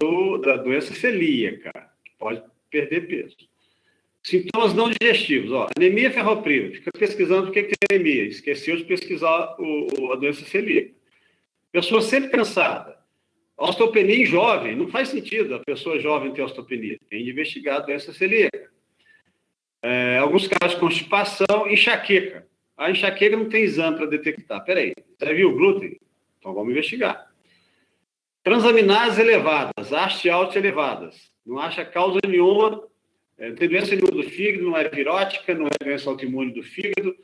da doença celíaca, que pode perder peso. Sintomas não digestivos, ó, anemia ferropriva, fica pesquisando o que tem anemia, esqueceu de pesquisar a doença celíaca. Pessoa sempre cansada. Osteopenia em jovem, não faz sentido a pessoa jovem ter osteopenia, tem de investigar a doença celíaca. Alguns casos de constipação, enxaqueca. A enxaqueca não tem exame para detectar. Peraí, você viu o glúten? Então vamos investigar. Transaminases elevadas, ast-alt elevadas. Não acha causa nenhuma, não tem doença nenhuma do fígado, não é virótica, não é doença autoimune do fígado,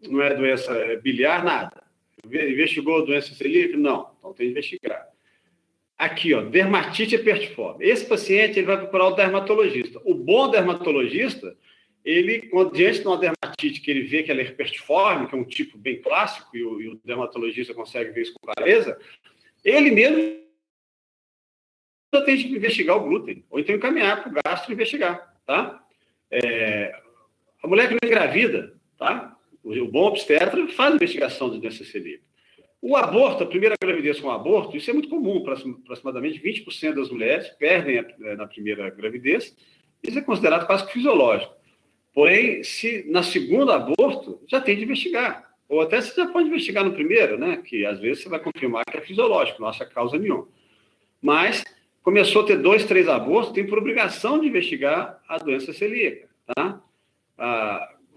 não é doença biliar, nada. Investigou a doença celíaca? Não, então tem que investigar. Aqui, ó, dermatite epertiforme. Esse paciente ele vai procurar o dermatologista. O bom dermatologista, ele, diante de uma dermatite que ele vê que ela é epertiforme, que é um tipo bem clássico, e o dermatologista consegue ver isso com clareza, ele mesmo tem que investigar o glúten, ou então encaminhar para o gastro investigar, tá? A mulher que não engravida, tá? O bom obstetra faz investigação de doença celíaca. O aborto, a primeira gravidez com aborto, isso é muito comum, aproximadamente 20% das mulheres perdem na primeira gravidez, isso é considerado quase que fisiológico. Porém, se na segunda aborto, já tem de investigar. Ou até você já pode investigar no primeiro, né? Que às vezes você vai confirmar que é fisiológico, não acha causa nenhuma. Mas começou a ter 2, 3 abortos, tem por obrigação de investigar a doença celíaca, tá?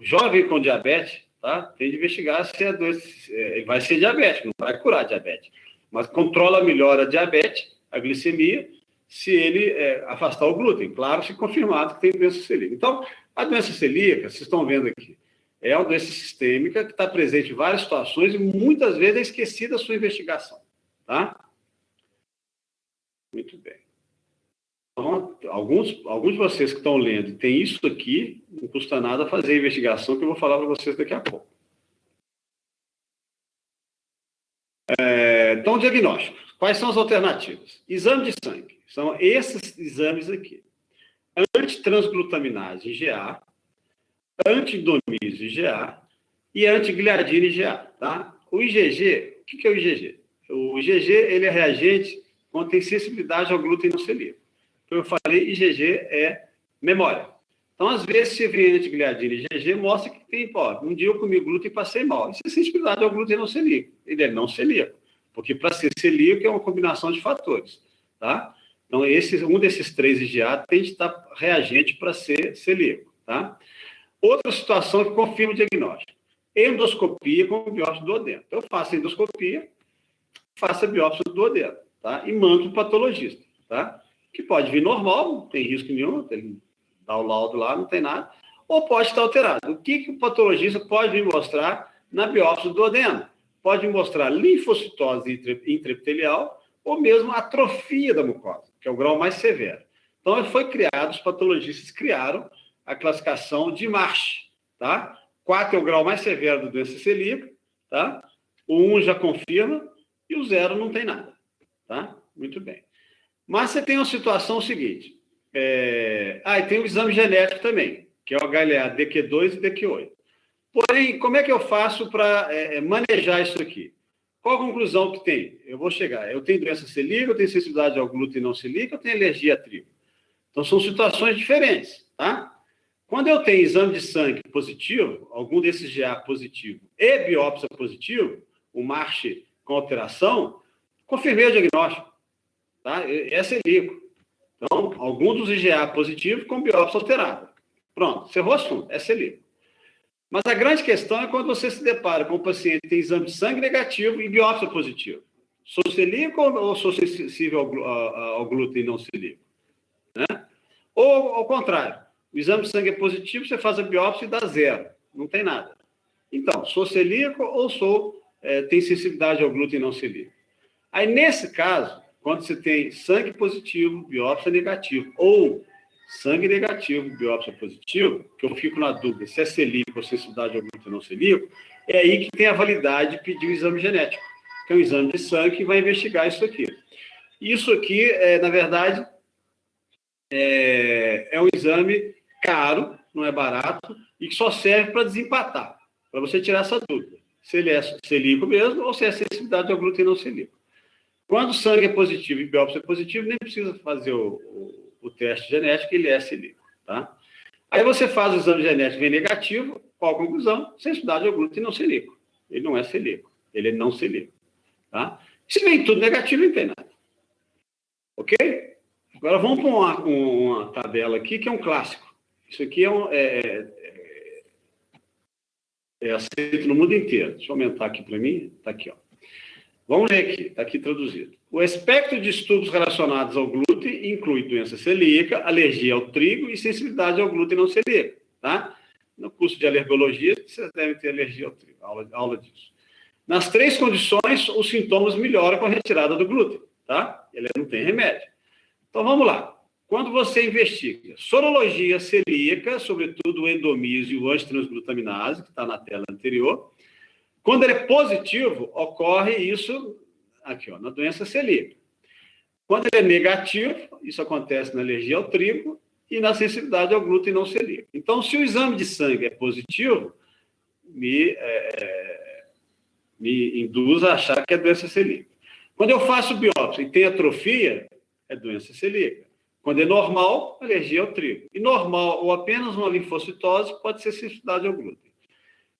Jovem com diabetes, tá? Tem de investigar se a doença ele vai ser diabético, não vai curar a diabetes, mas controla melhor a diabetes, a glicemia, se ele afastar o glúten, claro, se confirmado que tem doença celíaca. Então, a doença celíaca, vocês estão vendo aqui, é uma doença sistêmica que está presente em várias situações e muitas vezes é esquecida a sua investigação, tá? Muito bem. Então, alguns de vocês que estão lendo tem isso aqui, não custa nada fazer a investigação que eu vou falar para vocês daqui a pouco. Então, diagnóstico. Quais são as alternativas? Exame de sangue. São esses exames aqui. Antitransglutaminase IgA, antidomise IgA e antigliadina IgA, tá? O IgG, o que é o IgG? O IgG, ele é reagente quando tem sensibilidade ao glúten não celíaco. Como eu falei, IgG é memória. Então, às vezes, se vem antigliadina e IgG, mostra que tem, um dia eu comi glúten e passei mal. Isso é sensibilidade ao glúten não celíaco. Ele é não celíaco, porque para ser celíaco é uma combinação de fatores, tá? Então, um desses 3 IgA tem de estar reagente para ser celíaco, tá? Outra situação que confirma o diagnóstico. Endoscopia com biópsia do duodeno. Então, eu faço a endoscopia, faço a biópsia do duodeno, tá? E mando o patologista, tá? Que pode vir normal, não tem risco nenhum, ele dá o laudo lá, não tem nada, ou pode estar alterado. O que o patologista pode me mostrar na biópsia do duodeno? Pode mostrar linfocitose intraepitelial ou mesmo atrofia da mucosa, que é o grau mais severo. Então, foi criado, os patologistas criaram a classificação de Marsh, tá? 4 é o grau mais severo da doença celíaca, tá? O 1 já confirma e o 0 não tem nada, tá? Muito bem. Mas você tem uma situação seguinte, e tem o exame genético também, que é o HLA-DQ2 e DQ8. Porém, como é que eu faço para manejar isso aqui? Qual a conclusão que tem? Eu vou chegar, eu tenho doença celíaca, eu tenho sensibilidade ao glúten não celíaco, eu tenho alergia a trigo. Então, são situações diferentes, tá? Quando eu tenho exame de sangue positivo, algum desses GA positivo e biópsia positivo, o Marsh com alteração, confirmei o diagnóstico, tá? É celíaco. Então, algum dos IgA positivo com biópsia alterada. Pronto, cerrou o assunto, é celíaco. Mas a grande questão é quando você se depara com um paciente que tem exame de sangue negativo e biópsia positivo. Sou celíaco ou sou sensível ao glúten não celíaco? Né? Ou, ao contrário, o exame de sangue é positivo, você faz a biópsia e dá 0. Não tem nada. Então, sou celíaco ou tenho sensibilidade ao glúten não celíaco? Aí, nesse caso, quando você tem sangue positivo, biópsia negativo, ou sangue negativo, biópsia positivo, que eu fico na dúvida se é celíaco ou sensibilidade ao glúten não celíaco, é aí que tem a validade de pedir o exame genético, que é um exame de sangue que vai investigar isso aqui. Isso aqui, na verdade, é um exame caro, não é barato, e que só serve para desempatar, para você tirar essa dúvida, se ele é celíaco mesmo ou se é sensibilidade ao glúten não celíaco. Quando o sangue é positivo e biópsia é positivo, nem precisa fazer o teste genético, ele é celíaco, tá? Aí você faz o exame genético, vem negativo, qual a conclusão? Sensibilidade ao glúten não celíaco. Ele não é celíaco, ele é não celíaco, tá? Se vem tudo negativo, não tem nada. Ok? Agora vamos para uma tabela aqui, que é um clássico. Isso aqui é aceito no mundo inteiro. Deixa eu aumentar aqui para mim. Está aqui, ó. Vamos ler aqui, está aqui traduzido. O espectro de estudos relacionados ao glúten inclui doença celíaca, alergia ao trigo e sensibilidade ao glúten não celíaco, tá? No curso de alergologia, vocês devem ter alergia ao trigo, aula disso. Nas 3 condições, os sintomas melhoram com a retirada do glúten, tá? Ele não tem remédio. Então, vamos lá. Quando você investiga sorologia celíaca, sobretudo o endomísio e o antitransglutaminase, que está na tela anterior, quando ele é positivo, ocorre isso aqui, ó, na doença celíaca. Quando ele é negativo, isso acontece na alergia ao trigo e na sensibilidade ao glúten não celíaco. Então, se o exame de sangue é positivo, me induz a achar que é doença celíaca. Quando eu faço biópsia e tem atrofia, é doença celíaca. Quando é normal, alergia ao trigo. E normal ou apenas uma linfocitose pode ser sensibilidade ao glúten.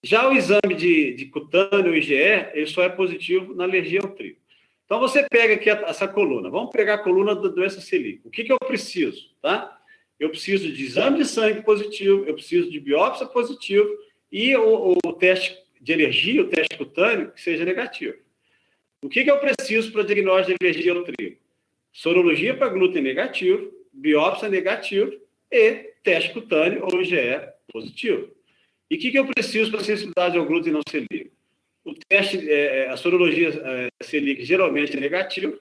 Já o exame de cutâneo, o IgE, ele só é positivo na alergia ao trigo. Então, você pega aqui essa coluna. Vamos pegar a coluna da doença celíaca. O que eu preciso? Tá? Eu preciso de exame de sangue positivo, eu preciso de biópsia positivo e o teste de alergia, o teste cutâneo, que seja negativo. O que eu preciso para diagnóstico de alergia ao trigo? Sorologia para glúten negativo, biópsia negativo e teste cutâneo ou IgE positivo. E o que eu preciso para sensibilidade ao glúten não celíaco? O teste, a sorologia celíaca geralmente é negativo,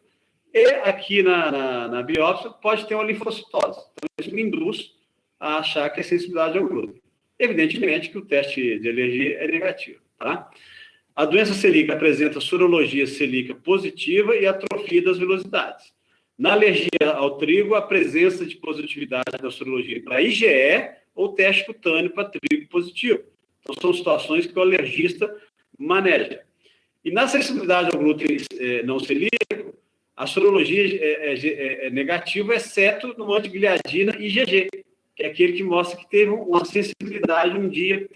e aqui na biópsia pode ter uma linfocitose. Então, isso me induz a achar que é sensibilidade ao glúten. Evidentemente que o teste de alergia é negativo. Tá? A doença celíaca apresenta sorologia celíaca positiva e atrofia das velocidades. Na alergia ao trigo, a presença de positividade da sorologia para IgE ou teste cutâneo para trigo positivo. Então, são situações que o alergista maneja. E na sensibilidade ao glúten não celíaco, a sorologia é negativa, exceto no antigliadina IgG, que é aquele que mostra que teve uma sensibilidade um dia,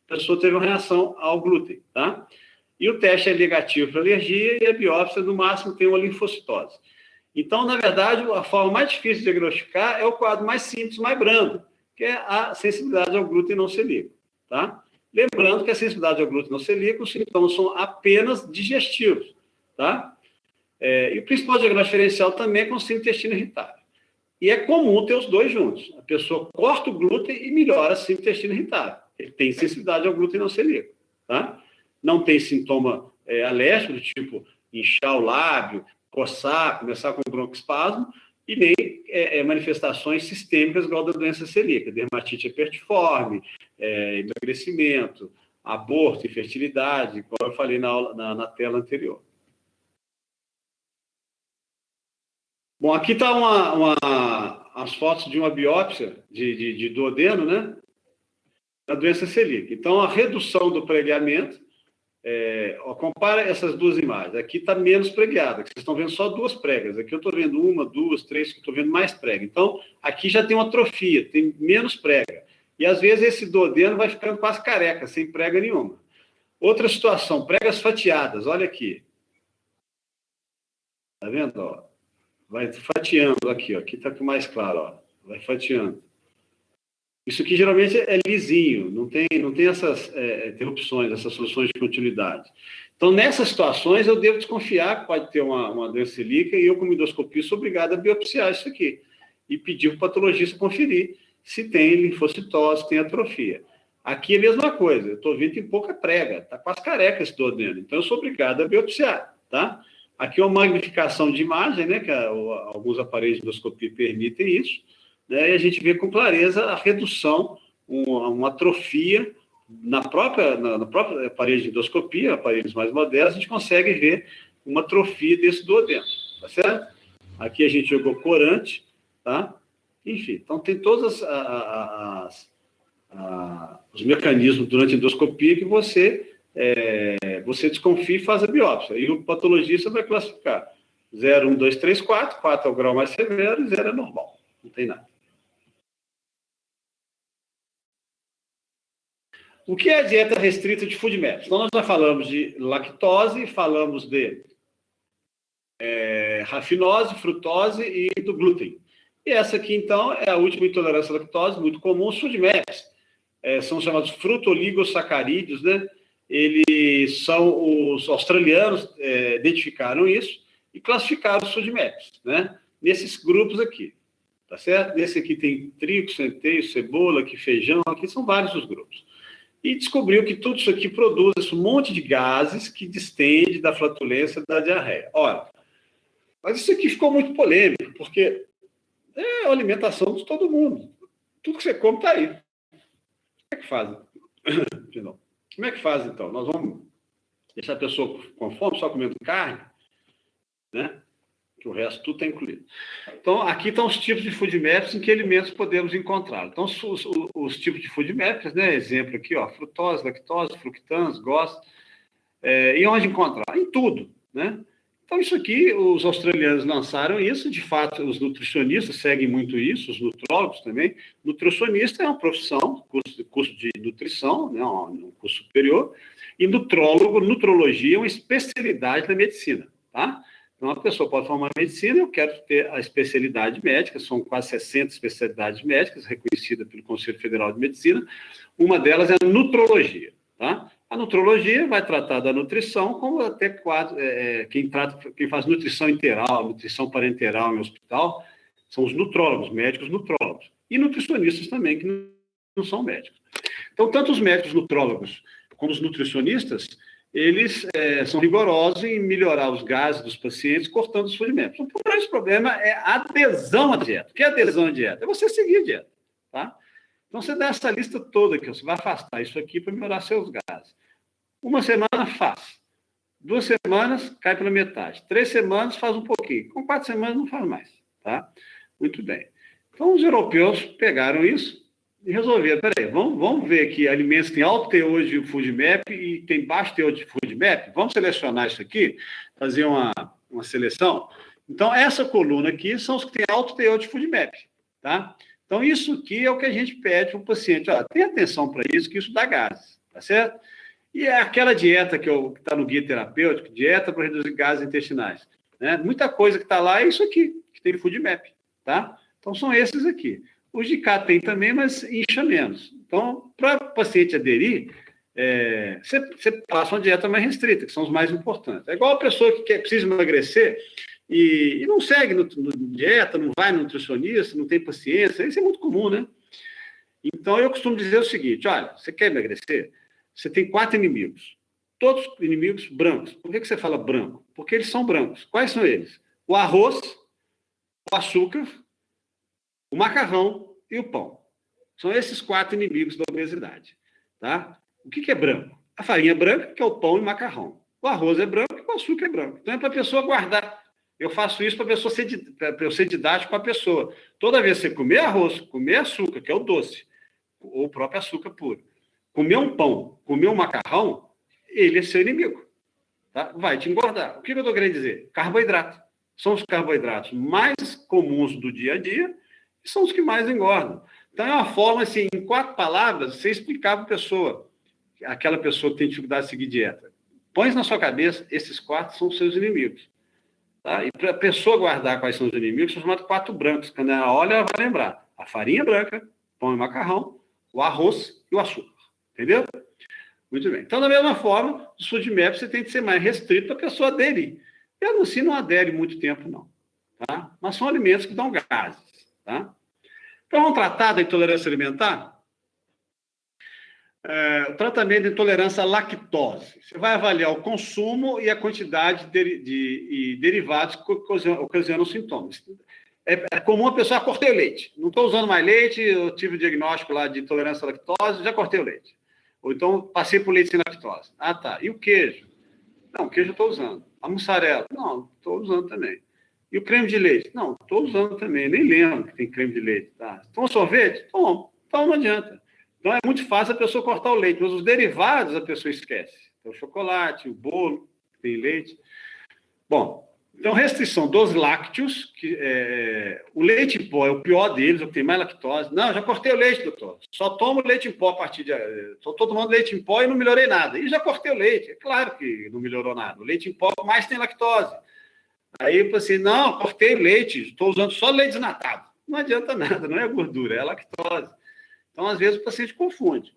a pessoa teve uma reação ao glúten. Tá? E o teste é negativo para alergia e a biópsia, no máximo, tem uma linfocitose. Então, na verdade, a forma mais difícil de diagnosticar é o quadro mais simples, mais brando, que é a sensibilidade ao glúten não celíaco. Tá? Lembrando que a sensibilidade ao glúten não celíaco, os sintomas são apenas digestivos. Tá? E o principal diagnóstico diferencial também é com o intestino irritável. E é comum ter os dois juntos. A pessoa corta o glúten e melhora o intestino irritável. Ele tem sensibilidade ao glúten não celíaco. Tá? Não tem sintoma alérgico, do tipo inchar o lábio, coçar, começar com broncoespasmo, e nem manifestações sistêmicas igual da doença celíaca, dermatite herpetiforme, emagrecimento, aborto, infertilidade, como eu falei na tela anterior. Bom, aqui está as fotos de uma biópsia de duodeno, né? Da doença celíaca. Então, a redução do pregueamento, compara essas duas imagens. Aqui está menos pregueada, vocês estão vendo só duas pregas. Aqui eu estou vendo uma, duas, três, estou vendo mais prega. Então, aqui já tem uma atrofia, tem menos prega. E, às vezes, esse duodeno vai ficando quase careca, sem prega nenhuma. Outra situação, pregas fatiadas, olha aqui. Está vendo? Ó? Vai fatiando aqui, ó. Aqui está mais claro, ó. Vai fatiando. Isso aqui geralmente é lisinho, não tem essas interrupções, essas soluções de continuidade. Então, nessas situações, eu devo desconfiar que pode ter uma doença celíaca e eu, como endoscopia, sou obrigado a biopsiar isso aqui e pedir para o patologista conferir se tem linfocitose, tem atrofia. Aqui é a mesma coisa, eu estou vendo que tem pouca prega, está quase careca esse duodeno, então eu sou obrigado a biopsiar, tá? Aqui é uma magnificação de imagem, né, que alguns aparelhos de endoscopia permitem isso, né, e a gente vê com clareza a redução, uma atrofia na própria aparelho de endoscopia, aparelhos mais modernos, a gente consegue ver uma atrofia desse duodeno, tá certo? Aqui a gente jogou corante, tá? Enfim, então tem todos os mecanismos durante a endoscopia que você desconfia e faz a biópsia. E o patologista vai classificar 0, 1, 2, 3, 4. 4 é o grau mais severo e 0 é normal. Não tem nada. O que é a dieta restrita de FoodMaps? Então, nós já falamos de lactose, falamos de rafinose, frutose e do glúten. E essa aqui, então, é a última intolerância à lactose, muito comum. Os FoodMaps são chamados frutoligosacarídeos, né? Os australianos identificaram isso e classificaram os FoodMaps, né? Nesses grupos aqui, tá certo? Nesse aqui tem trigo, centeio, cebola, aqui feijão, aqui são vários os grupos. E descobriu que tudo isso aqui produz esse monte de gases que distende da flatulência da diarreia. Olha, mas isso aqui ficou muito polêmico, porque é a alimentação de todo mundo. Tudo que você come está aí. Como é que faz? Como é que faz, então? Nós vamos deixar a pessoa com fome só comendo carne, né? Que o resto tudo está incluído. Então, aqui estão os tipos de FoodMaps em que alimentos podemos encontrar. Então, os tipos de FoodMaps, né? Exemplo aqui, ó, frutose, lactose, fructans, GOS. E onde encontrar? Em tudo, né? Então, isso aqui, os australianos lançaram isso, de fato, os nutricionistas seguem muito isso, os nutrólogos também. Nutricionista é uma profissão, curso de nutrição, né, um curso superior, e nutrologia é uma especialidade da medicina, tá? Então, a pessoa pode formar medicina, eu quero ter a especialidade médica, são quase 60 especialidades médicas reconhecidas pelo Conselho Federal de Medicina, uma delas é a nutrologia, tá? A nutrologia vai tratar da nutrição, como até quem faz nutrição integral, nutrição parenteral em hospital, são os nutrólogos, médicos nutrólogos. E nutricionistas também, que não são médicos. Então, tanto os médicos nutrólogos como os nutricionistas, eles são rigorosos em melhorar os gases dos pacientes, cortando os FODMAPs. O grande problema é a adesão à dieta. O que é adesão à dieta? É você seguir a dieta, tá? Então, você dá essa lista toda aqui, você vai afastar isso aqui para melhorar seus gases. Uma semana faz. 2 semanas, cai pela metade. 3 semanas, faz um pouquinho. Com 4 semanas, não faz mais, tá? Muito bem. Então, os europeus pegaram isso e resolveram. Peraí, vamos ver aqui alimentos que têm alto teor de FODMAP e tem baixo teor de FODMAP. Vamos selecionar isso aqui, fazer uma seleção. Então, essa coluna aqui são os que têm alto teor de FODMAP, tá? Então, isso aqui é o que a gente pede para o paciente. Ó, tenha atenção para isso, que isso dá gases, tá certo? E é aquela dieta que está no guia terapêutico, dieta para reduzir gases intestinais, né? Muita coisa que está lá é isso aqui, que tem FODMAP, tá? Então, são esses aqui. Os de cá tem também, mas incha menos. Então, para o paciente aderir, você passa uma dieta mais restrita, que são os mais importantes. É igual a pessoa que precisa emagrecer e não segue no dieta, não vai no nutricionista, não tem paciência. Isso é muito comum, né? Então, eu costumo dizer o seguinte, olha, você quer emagrecer? Você tem 4 inimigos. Todos inimigos brancos. Por que você fala branco? Porque eles são brancos. Quais são eles? O arroz, o açúcar, o macarrão e o pão. São esses 4 inimigos da obesidade, tá? O que é branco? A farinha branca, que é o pão e o macarrão. O arroz é branco e o açúcar é branco. Então, é para a pessoa guardar. Eu faço isso para eu ser didático com a pessoa. Toda vez que você comer arroz, comer açúcar, que é o doce, ou o próprio açúcar puro, comer um pão, comer um macarrão, ele é seu inimigo, tá? Vai te engordar. O que eu estou querendo dizer? Carboidrato. São os carboidratos mais comuns do dia a dia e são os que mais engordam. Então, é uma forma, assim, em 4 palavras, você explicar para a pessoa, aquela pessoa que tem dificuldade de seguir dieta. Põe na sua cabeça, esses 4 são os seus inimigos. Tá? E para a pessoa guardar quais são os inimigos, são chamados 4 brancos. Quando ela olha, ela vai lembrar. A farinha branca, pão e macarrão, o arroz e o açúcar. Entendeu? Muito bem. Então, da mesma forma, os FODMAP você tem que ser mais restrito para a pessoa aderir. Mesmo assim, não adere muito tempo, não. Tá? Mas são alimentos que dão gases. Tá? Então, vamos tratar da intolerância alimentar? O tratamento de intolerância à lactose. Você vai avaliar o consumo e a quantidade de derivados que ocasionam sintomas. É comum a pessoa cortei o leite. Não estou usando mais leite, eu tive o diagnóstico lá de intolerância à lactose, já cortei o leite. Ou então passei por leite sem lactose. Ah, tá. E o queijo? Não, o queijo eu estou usando. A mussarela? Não, estou usando também. E o creme de leite? Não, estou usando também. Nem lembro que tem creme de leite. Tá? Toma sorvete? Toma. Então não adianta. Então é muito fácil a pessoa cortar o leite, mas os derivados a pessoa esquece. Então, o chocolate, o bolo, que tem leite. Bom, então restrição dos lácteos, o leite em pó é o pior deles, é o que tem mais lactose. Não, já cortei o leite, doutor. Só tomo leite em pó a partir de... Só estou tomando leite em pó e não melhorei nada. E já cortei o leite. É claro que não melhorou nada. O leite em pó mais tem lactose. Aí eu falei assim, não, cortei leite, estou usando só leite desnatado. Não adianta nada, não é gordura, é lactose. Então, às vezes, o paciente confunde.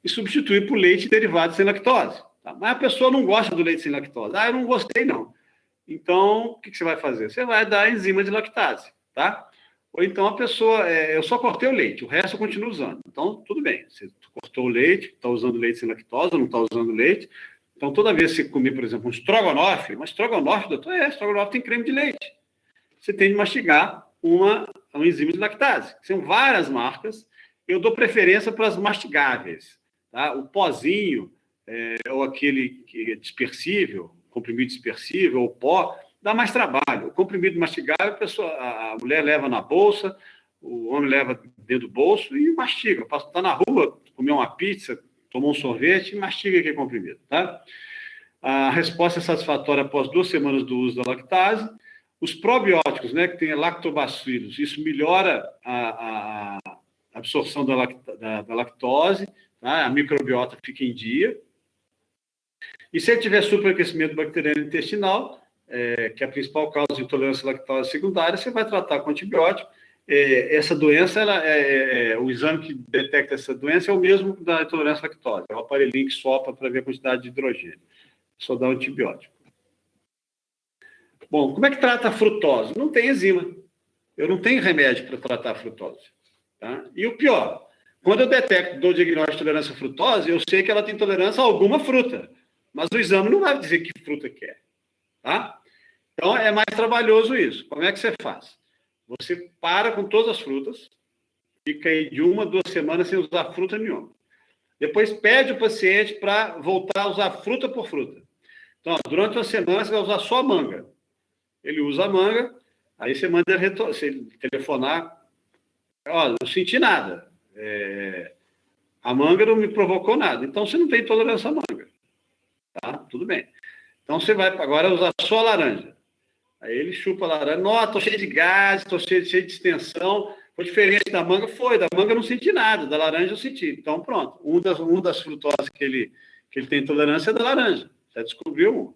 E substitui por leite derivado sem lactose. Tá? Mas a pessoa não gosta do leite sem lactose. Ah, eu não gostei, não. Então, o que você vai fazer? Você vai dar enzima de lactase, tá? Ou então a pessoa, eu só cortei o leite, o resto eu continuo usando. Então, tudo bem. Você cortou o leite, está usando leite sem lactose, não está usando leite. Então, toda vez que você comer, por exemplo, um estrogonofe, mas estrogonofe, doutor, estrogonofe tem creme de leite. Você tem de mastigar uma enzima de lactase. São várias marcas. Eu dou preferência para as mastigáveis. Tá? O pozinho, ou aquele que é dispersível, comprimido dispersível, ou pó, dá mais trabalho. O comprimido mastigável, a mulher leva na bolsa, o homem leva dentro do bolso e mastiga. Está na rua, comer uma pizza, Tomou um sorvete, mastiga aquele comprimido, tá? A resposta é satisfatória após 2 semanas do uso da lactase. Os probióticos, né, que tem lactobacilos, isso melhora a absorção da lactose, tá? A microbiota fica em dia. E se ele tiver superaquecimento bacteriano intestinal, que é a principal causa de intolerância à lactose secundária, você vai tratar com antibiótico. Essa doença, o exame que detecta essa doença é o mesmo da intolerância à lactose. É o aparelhinho que sopra para ver a quantidade de hidrogênio. Só dá um antibiótico. Bom, como é que trata a frutose? Não tem enzima. Eu não tenho remédio para tratar a frutose. Tá? E o pior, quando eu detecto, dou o diagnóstico de intolerância à frutose, eu sei que ela tem intolerância a alguma fruta. Mas o exame não vai dizer que fruta que é. Tá? Então, é mais trabalhoso isso. Como é que você faz? Você para com todas as frutas, fica aí de 1 a 2 semanas sem usar fruta nenhuma. Depois pede o paciente para voltar a usar fruta por fruta. Então, durante 1 semana, você vai usar só manga. Ele usa a manga, aí você manda ele telefonar. Olha, não senti nada. A manga não me provocou nada. Então, você não tem intolerância à manga. Tá? Tudo bem. Então, você vai agora usar só a laranja. Aí ele chupa a laranja. Nossa, estou cheio de gás, estou cheio de distensão. Foi diferente da manga? Foi. Da manga eu não senti nada. Da laranja eu senti. Então, pronto. Um das frutoses que ele tem intolerância é da laranja. Já descobriu um.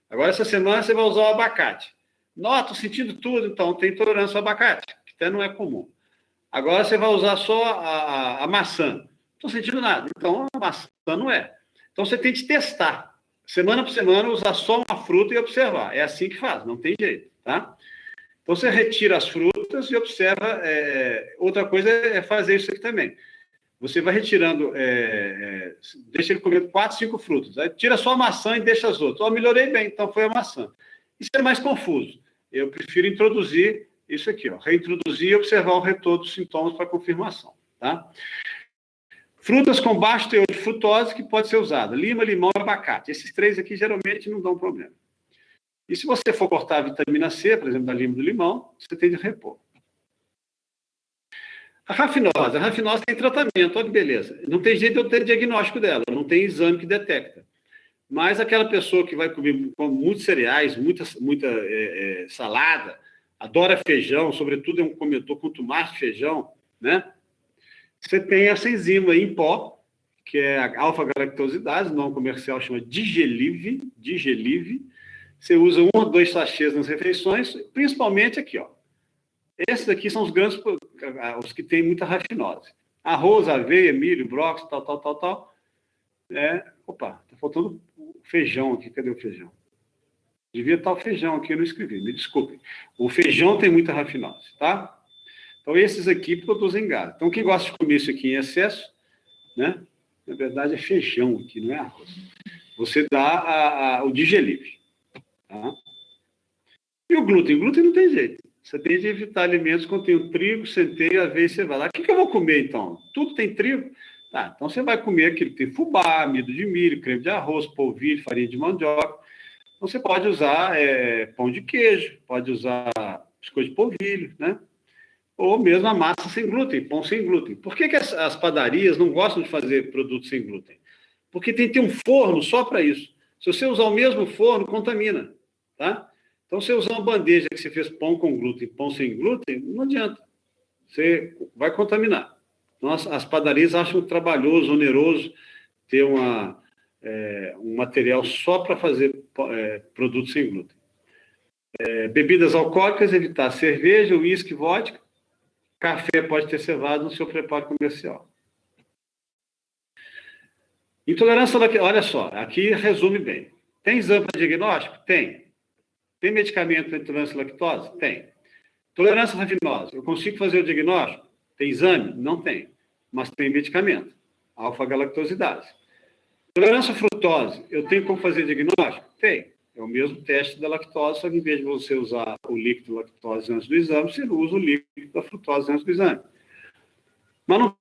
Agora, essa semana, você vai usar o abacate. Nossa, estou sentindo tudo. Então, tem intolerância ao abacate, que até não é comum. Agora, você vai usar só a maçã. Não estou sentindo nada. Então, a maçã não é. Então, você tem que testar. Semana por semana, usar só uma fruta e observar. É assim que faz, não tem jeito, tá? Então, você retira as frutas e observa. Outra coisa é fazer isso aqui também. Você vai retirando, deixa ele comendo 4, 5 frutas. Aí tira só a maçã e deixa as outras. Melhorei bem, então foi a maçã. Isso é mais confuso. Eu prefiro introduzir isso aqui, reintroduzir e observar o retorno dos sintomas para confirmação, tá? Frutas com baixo teor de frutose que pode ser usada. Lima, limão e abacate. Esses 3 aqui geralmente não dão problema. E se você for cortar a vitamina C, por exemplo, da lima e do limão, você tem de repor. A rafinose tem tratamento, olha que beleza. Não tem jeito de eu ter diagnóstico dela, não tem exame que detecta. Mas aquela pessoa que vai comer muitos cereais, muita salada, adora feijão, sobretudo é um comedor com tomate e feijão, né? Você tem essa enzima em pó, que é a alfa-galactosidase, o nome comercial chama Digelive. Você usa 1 ou 2 sachês nas refeições, principalmente aqui, ó. Esses aqui são os grandes, os que têm muita rafinose. Arroz, aveia, milho, brócolis, tal. Opa, tá faltando feijão aqui. Cadê o feijão? Devia estar o feijão aqui, eu não escrevi, me desculpem. O feijão tem muita rafinose, tá? Então, esses aqui produzem gás. Então, quem gosta de comer isso aqui em excesso, né? Na verdade, é feijão aqui, não é arroz. Você dá o Digelive, tá? E o glúten? O glúten não tem jeito. Você tem de evitar alimentos que contêm trigo, centeio, aveia e cevada. O que eu vou comer, então? Tudo tem trigo? Tá, então você vai comer aquilo que tem fubá, amido de milho, creme de arroz, polvilho, farinha de mandioca. Então você pode usar pão de queijo, pode usar biscoito de polvilho, né? Ou mesmo a massa sem glúten, pão sem glúten. Por que as padarias não gostam de fazer produtos sem glúten? Porque tem que ter um forno só para isso. Se você usar o mesmo forno, contamina, tá? Então, se você usar uma bandeja que você fez pão com glúten, pão sem glúten, não adianta. Você vai contaminar. Então, as padarias acham trabalhoso, oneroso ter um material só para fazer produtos sem glúten. Bebidas alcoólicas, evitar cerveja, uísque, vodka. Café pode ter cevado no seu preparo comercial. Intolerância, olha só, aqui resume bem. Tem exame para diagnóstico? Tem. Tem medicamento para intolerância à lactose? Tem. Tolerância à rafinose, eu consigo fazer o diagnóstico? Tem exame? Não tem. Mas tem medicamento. Alfa-galactosidase. Tolerância à frutose, eu tenho como fazer diagnóstico? Tem. É o mesmo teste da lactose, só que em vez de você usar o líquido da lactose antes do exame, você usa o líquido da frutose antes do exame. Mas não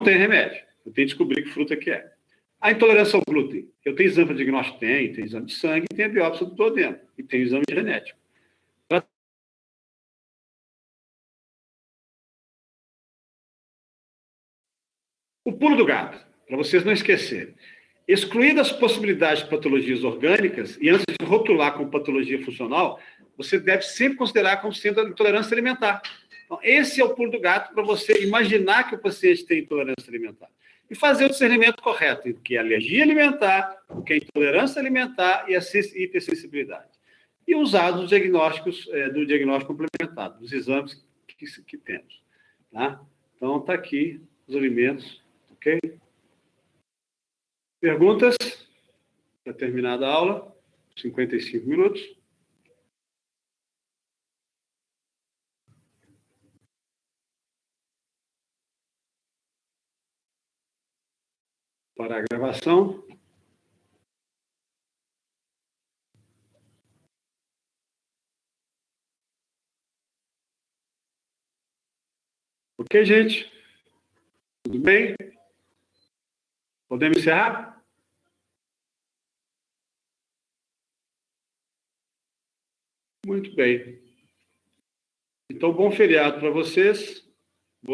tem remédio. Eu tenho que descobrir que fruta que é. A intolerância ao glúten. Eu tenho exame para diagnóstico? Tem exame de sangue, tem a biópsia do duodeno e tem exame genético. O pulo do gato. para vocês não esquecerem. Excluídas as possibilidades de patologias orgânicas, e antes de rotular como patologia funcional, você deve sempre considerar como sendo a intolerância alimentar. Então, esse é o pulo do gato para você imaginar que o paciente tem intolerância alimentar. E fazer o discernimento correto, entre o que é alergia alimentar, o que é intolerância alimentar e a hipersensibilidade. E usar os diagnósticos, do diagnóstico complementado, dos exames que temos. Tá? Então, está aqui os alimentos, ok? Perguntas? Para terminar a aula, 55 minutos. Para a gravação. Ok, gente? Tudo bem? Podemos encerrar? Muito bem. Então, bom feriado para vocês.